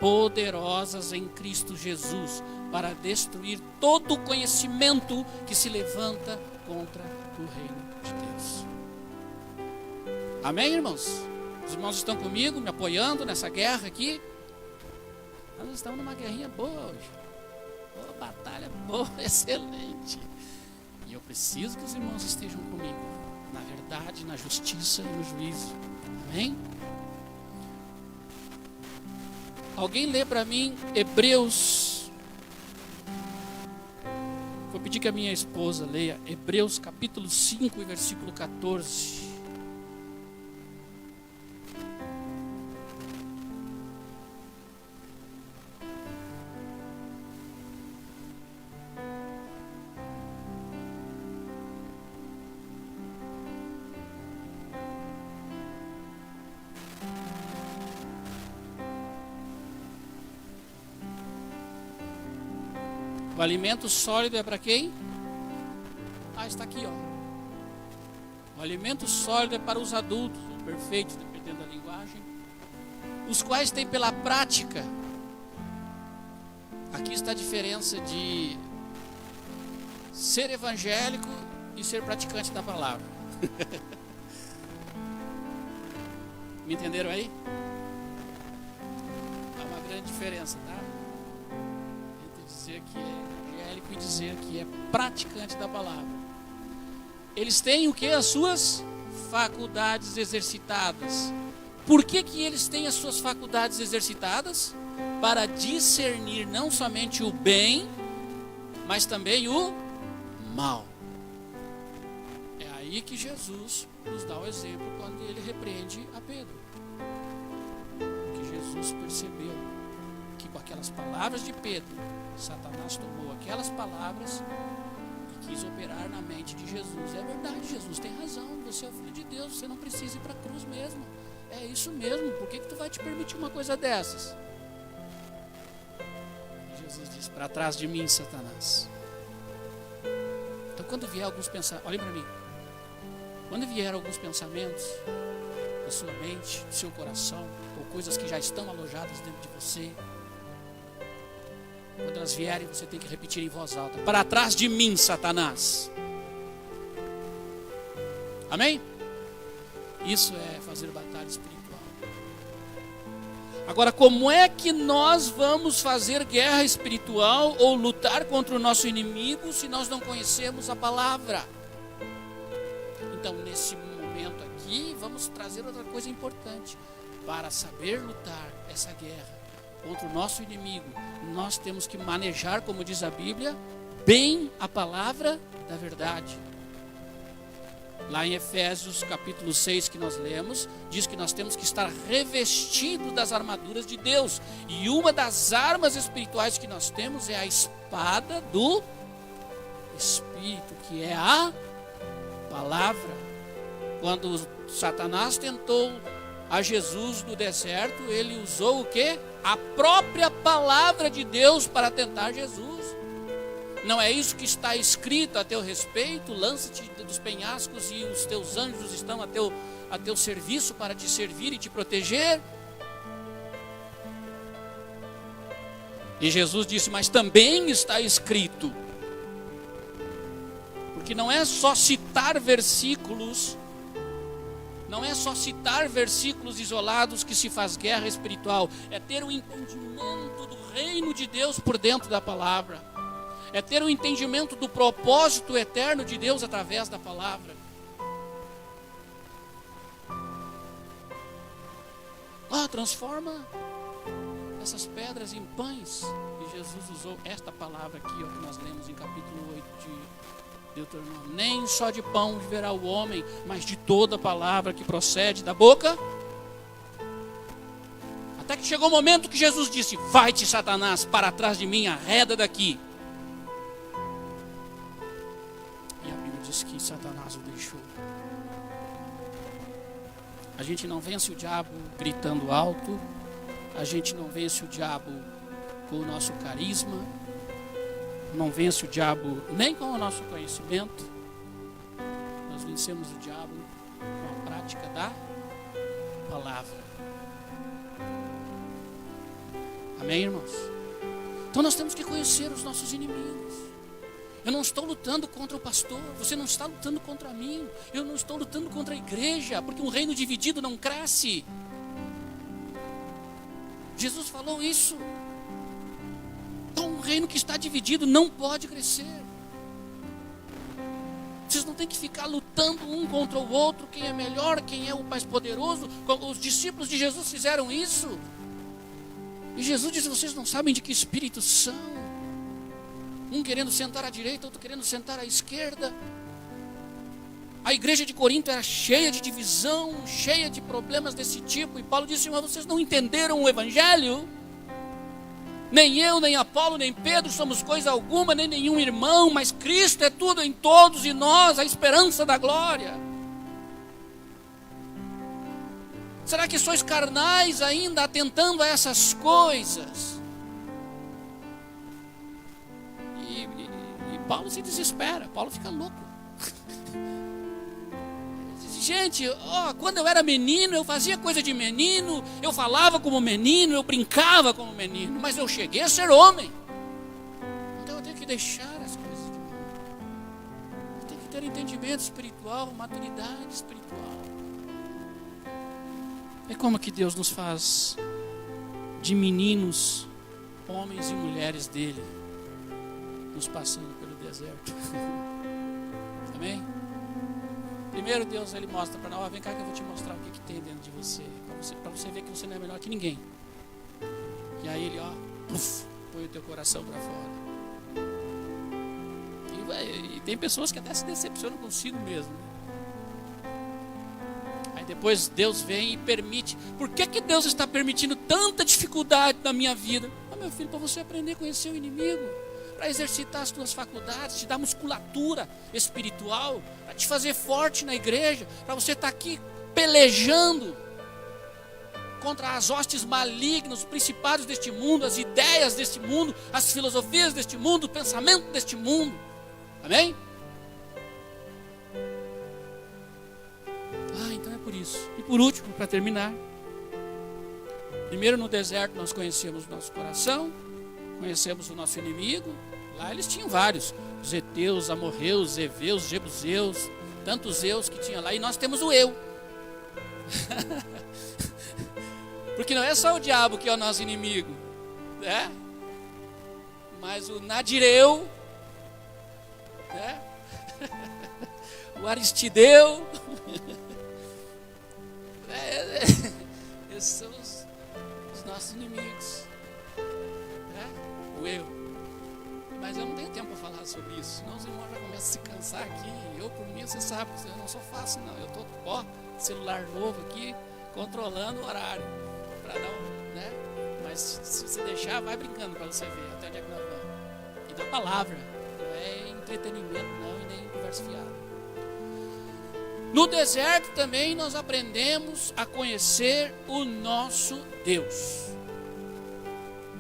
poderosas em Cristo Jesus para destruir todo o conhecimento que se levanta contra o reino de Deus. Amém, irmãos? Os irmãos estão comigo, me apoiando nessa guerra aqui? Nós estamos numa guerrinha boa hoje. Boa batalha, boa, excelente. E eu preciso que os irmãos estejam comigo na verdade, na justiça e no juízo. Amém? Alguém lê para mim Hebreus. Vou pedir que a minha esposa leia Hebreus capítulo 5 e versículo 14. O alimento sólido é para quem? Está aqui, ó. O alimento sólido é para os adultos, perfeitos, dependendo da linguagem, os quais têm pela prática. Aqui está a diferença de ser evangélico e ser praticante da palavra. Me entenderam aí? Há uma grande diferença, tá? Dizer que é evangélico e dizer que é praticante da palavra. Eles têm o que? As suas faculdades exercitadas. Por que eles têm as suas faculdades exercitadas? Para discernir não somente o bem, mas também o mal. É aí que Jesus nos dá o exemplo quando ele repreende a Pedro. Porque Jesus percebeu que com aquelas palavras de Pedro, Satanás tomou aquelas palavras e quis operar na mente de Jesus. É verdade, Jesus tem razão, você é o Filho de Deus, você não precisa ir para a cruz mesmo. É isso mesmo, por que tu vai te permitir uma coisa dessas? Jesus disse, para trás de mim, Satanás. Então quando vier alguns pensamentos, olhem para mim, quando vier alguns pensamentos na sua mente, no seu coração, ou coisas que já estão alojadas dentro de você, quando elas vierem, você tem que repetir em voz alta, para trás de mim, Satanás. Amém? Isso é fazer batalha espiritual. Agora, como é que nós vamos fazer guerra espiritual ou lutar contra o nosso inimigo se nós não conhecemos a palavra? Então, nesse momento aqui, vamos trazer outra coisa importante. Para saber lutar essa guerra contra o nosso inimigo, nós temos que manejar, como diz a Bíblia, bem a palavra da verdade. Lá em Efésios capítulo 6 que nós lemos, diz que nós temos que estar revestidos das armaduras de Deus. E uma das armas espirituais que nós temos é a espada do Espírito, que é a palavra. Quando Satanás tentou a Jesus no deserto, ele usou o quê? A própria palavra de Deus para tentar Jesus. Não é isso que está escrito a teu respeito? Lança-te dos penhascos e os teus anjos estão a teu serviço para te servir e te proteger. E Jesus disse, mas também está escrito. Porque não é só citar versículos, não é só citar versículos isolados que se faz guerra espiritual. É ter um entendimento do reino de Deus por dentro da palavra. É ter um entendimento do propósito eterno de Deus através da palavra. Transforma essas pedras em pães. E Jesus usou esta palavra aqui, ó, que nós lemos em capítulo 8 de Deuteronômio. Nem só de pão viverá o homem, mas de toda palavra que procede da boca. Até que chegou o momento que Jesus disse, vai-te, Satanás, para trás de mim, arreda daqui. Diz que Satanás o deixou. A gente não vence o diabo gritando alto, a gente não vence o diabo com o nosso carisma, não vence o diabo nem com o nosso conhecimento. Nós vencemos o diabo com a prática da palavra. Amém, irmãos? Então nós temos que conhecer os nossos inimigos. Eu não estou lutando contra o pastor, você não está lutando contra mim, eu não estou lutando contra a igreja, porque um reino dividido não cresce. Jesus falou isso. Então um reino que está dividido não pode crescer. Vocês não têm que ficar lutando um contra o outro, quem é melhor, quem é o mais poderoso. Os discípulos de Jesus fizeram isso. E Jesus disse, vocês não sabem de que espírito são. Um querendo sentar à direita, outro querendo sentar à esquerda. A igreja de Corinto era cheia de divisão, cheia de problemas desse tipo. E Paulo disse, mas vocês não entenderam o evangelho? Nem eu, nem Apolo, nem Pedro somos coisa alguma, nem nenhum irmão, mas Cristo é tudo em todos e nós, a esperança da glória. Será que sois carnais ainda atentando a essas coisas? E Paulo se desespera, Paulo fica louco. Gente, quando eu era menino, eu fazia coisa de menino, eu falava como menino, eu brincava como menino, mas eu cheguei a ser homem. Então eu tenho que deixar as coisas de menino. Eu tenho que ter entendimento espiritual, maturidade espiritual. É como que Deus nos faz de meninos, homens e mulheres dele, nos passando pelo deserto. Amém? Primeiro Deus ele mostra para nós, vem cá que eu vou te mostrar o que tem dentro de você, para você ver que você não é melhor que ninguém. E aí ele põe o teu coração para fora. E tem pessoas que até se decepcionam consigo mesmo. Aí depois Deus vem e permite. Por que Deus está permitindo tanta dificuldade na minha vida? Meu filho, para você aprender a conhecer o inimigo, para exercitar as tuas faculdades, te dar musculatura espiritual, para te fazer forte na igreja, para você estar aqui pelejando contra as hostes malignas, os principados deste mundo, as ideias deste mundo, as filosofias deste mundo, o pensamento deste mundo. Amém? Então é por isso. E por último, para terminar, primeiro no deserto nós conhecemos o nosso coração, conhecemos o nosso inimigo. Lá eles tinham vários, os heteus, amorreus, heveus, jebuseus, tantos eus que tinha lá, e nós temos o eu. Porque não é só o diabo que é o nosso inimigo, né? Mas o nadireu, né? O aristideu, esses são os nossos inimigos, né? O eu. Mas eu não tenho tempo para falar sobre isso, senão os irmãos já começam a se cansar aqui. Eu, por mim, você sabe, eu não sou fácil não. Eu estou, celular novo aqui, controlando o horário, para não, né? Mas se você deixar, vai brincando para você ver até onde é que nós vamos. E da palavra, não é entretenimento não, e nem conversa fiada. No deserto também nós aprendemos a conhecer o nosso Deus.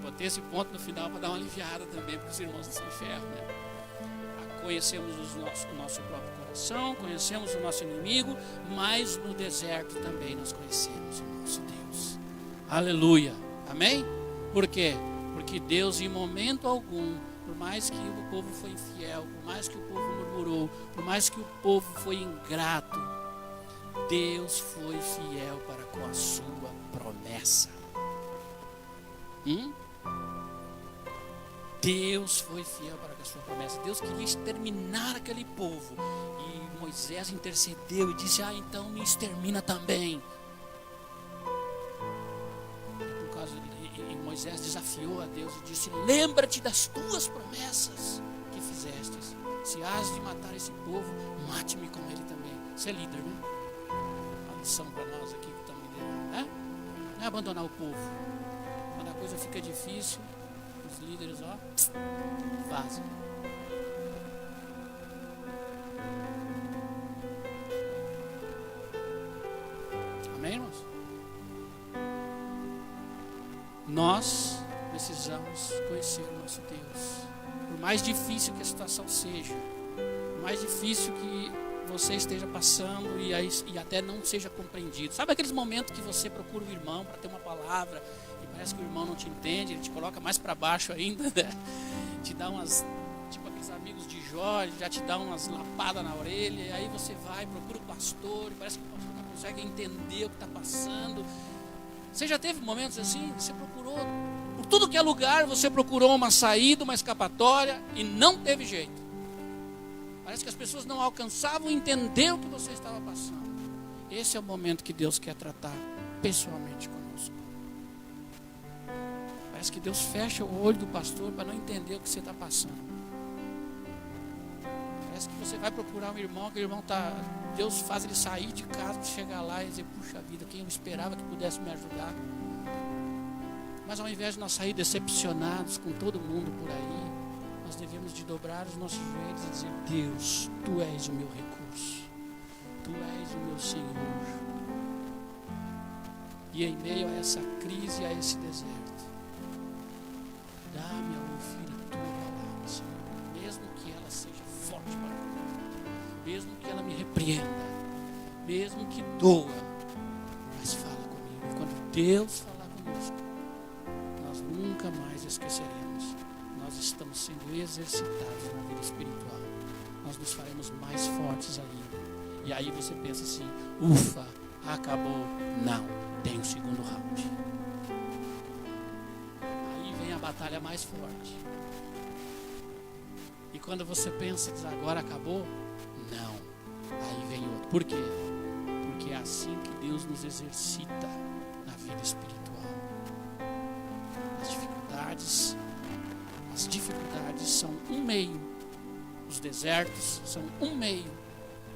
Botei esse ponto no final para dar uma aliviada também, porque os irmãos não são ferro, né? Conhecemos o nosso próprio coração, conhecemos o nosso inimigo, mas no deserto também nós conhecemos o nosso Deus. Aleluia. Amém? Por quê? Porque Deus em momento algum, por mais que o povo foi infiel, por mais que o povo murmurou, por mais que o povo foi ingrato, Deus foi fiel para com a sua promessa. Deus foi fiel para com a sua promessa. Deus queria exterminar aquele povo. E Moisés intercedeu e disse, então me extermina também. E Moisés desafiou a Deus e disse, lembra-te das tuas promessas que fizestes. Se has de matar esse povo, mate-me com ele também. Você é líder, né? Uma lição para nós aqui que estamos liderando, né? Não é abandonar o povo. Quando a coisa fica difícil, os líderes, vazam. Amém, irmãos? Nós precisamos conhecer o nosso Deus. Por mais difícil que a situação seja, por mais difícil que você esteja passando e até não seja compreendido. Sabe aqueles momentos que você procura o irmão para ter uma palavra e parece que o irmão não te entende, ele te coloca mais para baixo ainda, né? Te dá umas, tipo aqueles amigos de Jó, já te dá umas lapadas na orelha, e aí você vai, procura o pastor, e parece que o pastor não consegue entender o que está passando. Você já teve momentos assim? Você procurou, por tudo que é lugar, você procurou uma saída, uma escapatória, e não teve jeito. Parece que as pessoas não alcançavam entender o que você estava passando. Esse é o momento que Deus quer tratar pessoalmente conosco. Parece que Deus fecha o olho do pastor para não entender o que você está passando. Parece que você vai procurar um irmão, que o irmão está... Deus faz ele sair de casa, chegar lá e dizer, puxa vida, quem eu esperava que pudesse me ajudar. Mas ao invés de nós sair decepcionados com todo mundo por aí, nós devemos de dobrar os nossos joelhos e dizer, Deus, Tu és o meu recurso, Tu és o meu Senhor. E em meio a essa crise, a esse deserto, dá-me a ouvir a Tua palavra, Senhor, mesmo que ela seja forte para mim, mesmo que ela me repreenda, mesmo que doa, mas fala comigo. E quando Deus falar conosco, nós nunca mais esqueceremos. Nós estamos sendo exercitados na vida espiritual. Nós nos faremos mais fortes ainda. E aí você pensa assim, ufa, acabou. Não, tem um segundo round. Aí vem a batalha mais forte. E quando você pensa, diz, agora acabou, não. Aí vem outro. Por quê? Porque é assim que Deus nos exercita na vida espiritual. As dificuldades são um meio, os desertos são um meio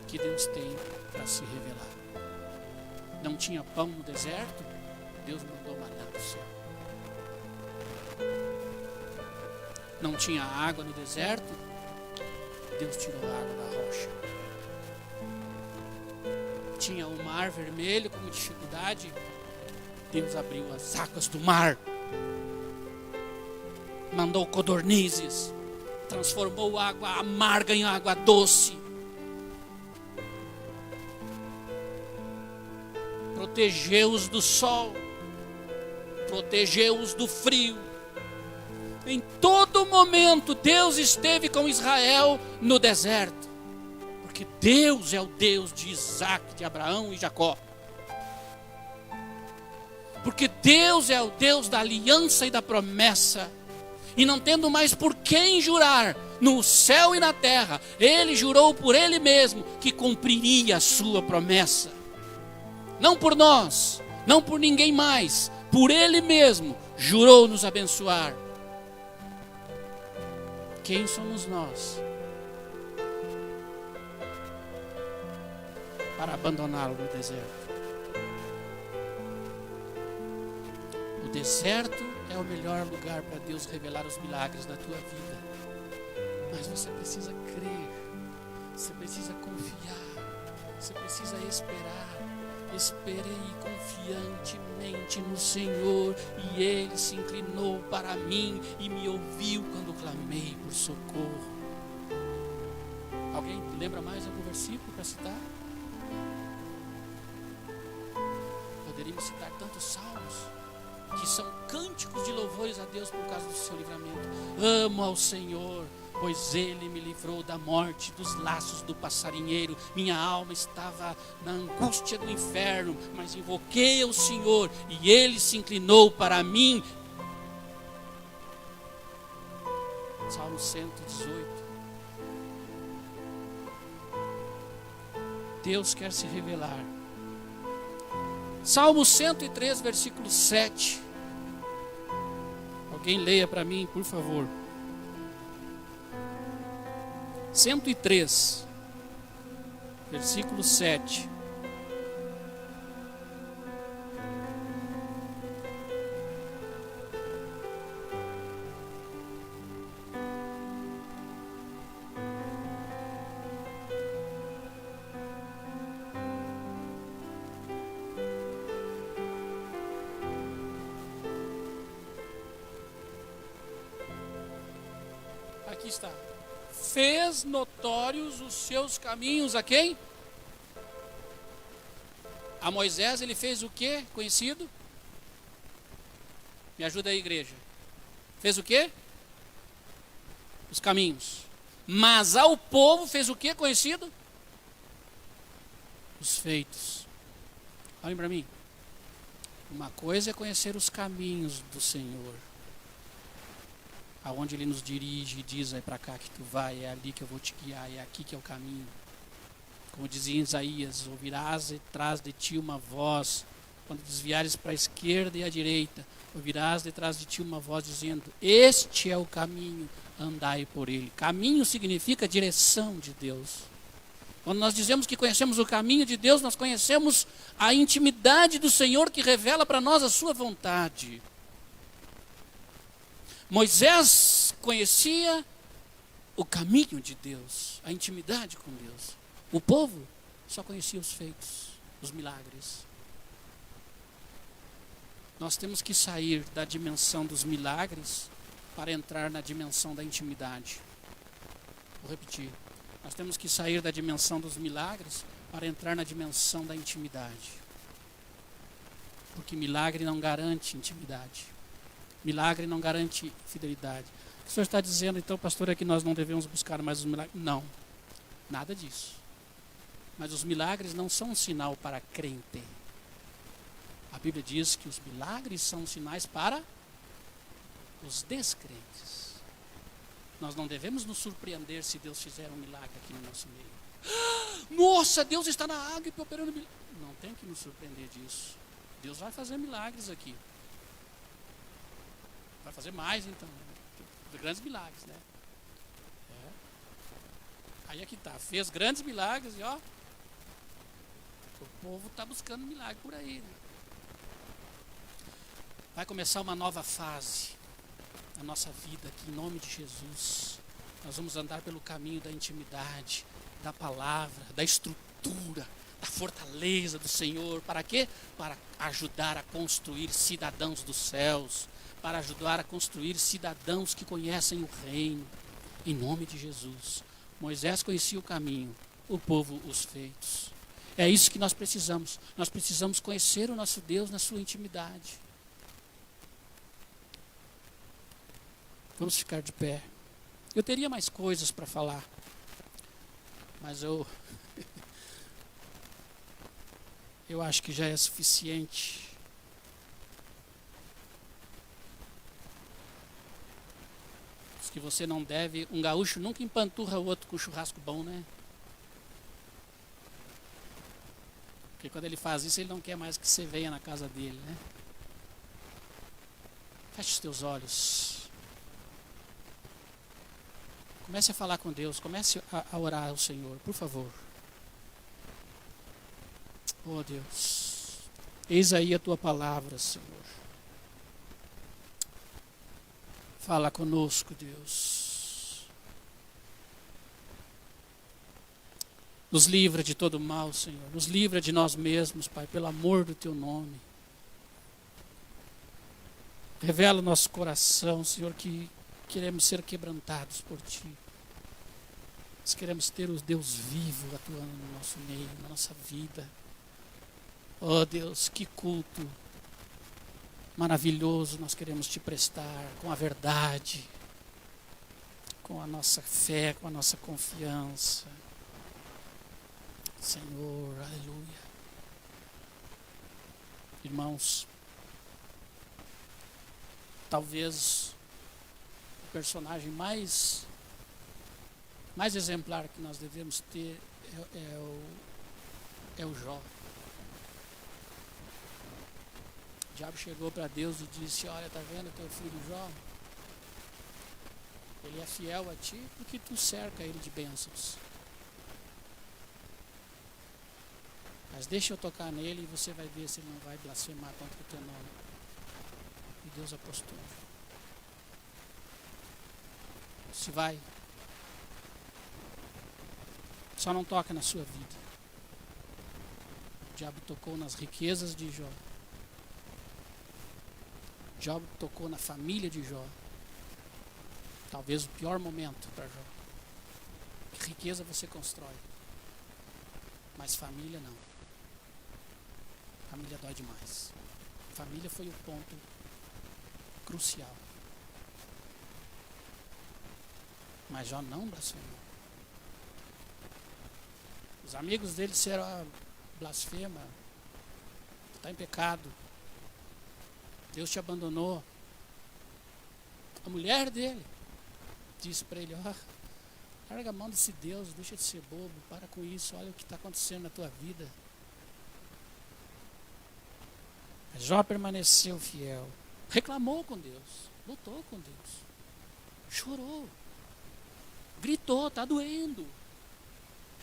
que Deus tem para se revelar. Não tinha pão no deserto, Deus mandou maná do céu. Não tinha água no deserto, Deus tirou a água da rocha. Tinha o mar vermelho como dificuldade, Deus abriu as águas do mar. Mandou codornizes, transformou água amarga em água doce. Protegeu-os do sol, protegeu-os do frio. Em todo momento Deus esteve com Israel no deserto, porque Deus é o Deus de Isaac, de Abraão e Jacó. Porque Deus é o Deus da aliança e da promessa. E não tendo mais por quem jurar no céu e na terra, Ele jurou por Ele mesmo que cumpriria a sua promessa. Não por nós, não por ninguém mais, por Ele mesmo jurou nos abençoar. Quem somos nós para abandoná-lo no deserto? O deserto é o melhor lugar para Deus revelar os milagres da tua vida. Mas você precisa crer, você precisa confiar, você precisa esperar. Esperei confiantemente no Senhor, e Ele se inclinou para mim e me ouviu quando clamei por socorro. Alguém lembra mais algum versículo para citar? Poderíamos citar tantos salmos, que são cânticos de louvores a Deus por causa do seu livramento. Amo ao Senhor, pois Ele me livrou da morte, dos laços do passarinheiro. Minha alma estava na angústia do inferno, mas invoquei ao Senhor e Ele se inclinou para mim. Salmo 118. Deus quer se revelar. Salmo 103, versículo 7. Alguém leia para mim, por favor. 103, versículo 7. Aqui está. Fez notórios os seus caminhos a quem? A Moisés ele fez o que conhecido? Me ajuda aí, igreja. Fez o que? Os caminhos. Mas ao povo fez o que conhecido? Os feitos. Olhem para mim. Uma coisa é conhecer os caminhos do Senhor, aonde Ele nos dirige e diz: é para cá que tu vai, é ali que eu vou te guiar, é aqui que é o caminho. Como dizia em Isaías: ouvirás detrás de ti uma voz, quando desviares para a esquerda e à direita, ouvirás detrás de ti uma voz dizendo: este é o caminho, andai por ele. Caminho significa direção de Deus. Quando nós dizemos que conhecemos o caminho de Deus, nós conhecemos a intimidade do Senhor que revela para nós a sua vontade. Moisés conhecia o caminho de Deus, a intimidade com Deus. O povo só conhecia os feitos, os milagres. Nós temos que sair da dimensão dos milagres para entrar na dimensão da intimidade. Vou repetir. Nós temos que sair da dimensão dos milagres para entrar na dimensão da intimidade. Porque milagre não garante intimidade. Milagre não garante fidelidade. O que o senhor está dizendo, então, pastor, é que nós não devemos buscar mais os milagres? Não, nada disso. Mas os milagres não são um sinal para crente. A Bíblia diz que os milagres são sinais para os descrentes. Nós não devemos nos surpreender se Deus fizer um milagre aqui no nosso meio. Nossa, Deus está na água e operando milagre. Não tem que nos surpreender disso. Deus vai fazer milagres aqui. Vai fazer mais então. Grandes milagres, né? Aí aqui está. Fez grandes milagres e ó. O povo está buscando milagre por aí. Né? Vai começar uma nova fase na nossa vida aqui, em nome de Jesus. Nós vamos andar pelo caminho da intimidade, da palavra, da estrutura, da fortaleza do Senhor. Para quê? Para ajudar a construir cidadãos dos céus, para ajudar a construir cidadãos que conhecem o reino, em nome de Jesus. Moisés conhecia o caminho, o povo os feitos. É isso que nós precisamos. Nós precisamos conhecer o nosso Deus na sua intimidade. Vamos ficar de pé. Eu teria mais coisas para falar, mas eu acho que já é suficiente. Diz que você não deve, um gaúcho nunca empanturra o outro com churrasco bom, né? Porque quando ele faz isso, ele não quer mais que você venha na casa dele, né? Feche os teus olhos. Comece a falar com Deus, comece a orar ao Senhor, por favor. Oh Deus, eis aí a tua palavra, Senhor. Fala conosco, Deus. Nos livra de todo mal, Senhor. Nos livra de nós mesmos, Pai, pelo amor do teu nome. Revela o nosso coração, Senhor, que queremos ser quebrantados por Ti. Nós queremos ter o Deus vivo atuando no nosso meio, na nossa vida. Oh Deus, que culto maravilhoso nós queremos Te prestar, com a verdade, com a nossa fé, com a nossa confiança. Senhor, aleluia. Irmãos, talvez o personagem mais exemplar que nós devemos ter é o Jó. O diabo chegou para Deus e disse: olha, está vendo teu filho Jó? Ele é fiel a ti porque tu cerca ele de bênçãos. Mas deixa eu tocar nele e você vai ver se ele não vai blasfemar contra o teu nome. E Deus apostou. Se vai, só não toca na sua vida. O diabo tocou nas riquezas de Jó. O diabo tocou na família de Jó. Talvez o pior momento para Jó. Que riqueza você constrói, mas família não. Família dói demais. Família foi o ponto crucial. Mas Jó não blasfemou. Os amigos dele disseram: blasfema, está em pecado, Deus te abandonou. A mulher dele disse para ele: larga a mão desse Deus, deixa de ser bobo, para com isso, olha o que está acontecendo na tua vida. Mas Jó permaneceu fiel, reclamou com Deus, lutou com Deus, chorou, gritou: está doendo.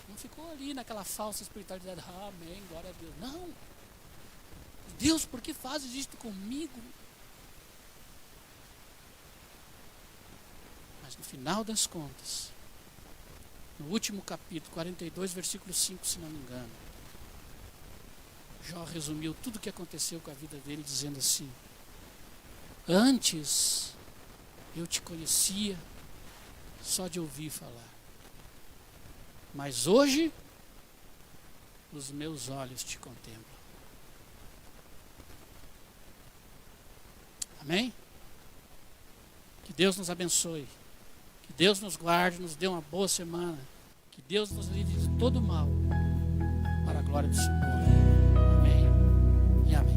Não ficou ali naquela falsa espiritualidade: amém, glória a Deus. Não. Deus, por que fazes isto comigo? Mas no final das contas, no último capítulo, 42, versículo 5, se não me engano, Jó resumiu tudo o que aconteceu com a vida dele, dizendo assim: antes eu te conhecia só de ouvir falar, mas hoje os meus olhos te contemplam. Amém? Que Deus nos abençoe, que Deus nos guarde, nos dê uma boa semana, que Deus nos livre de todo mal, para a glória do Senhor. Amém e amém.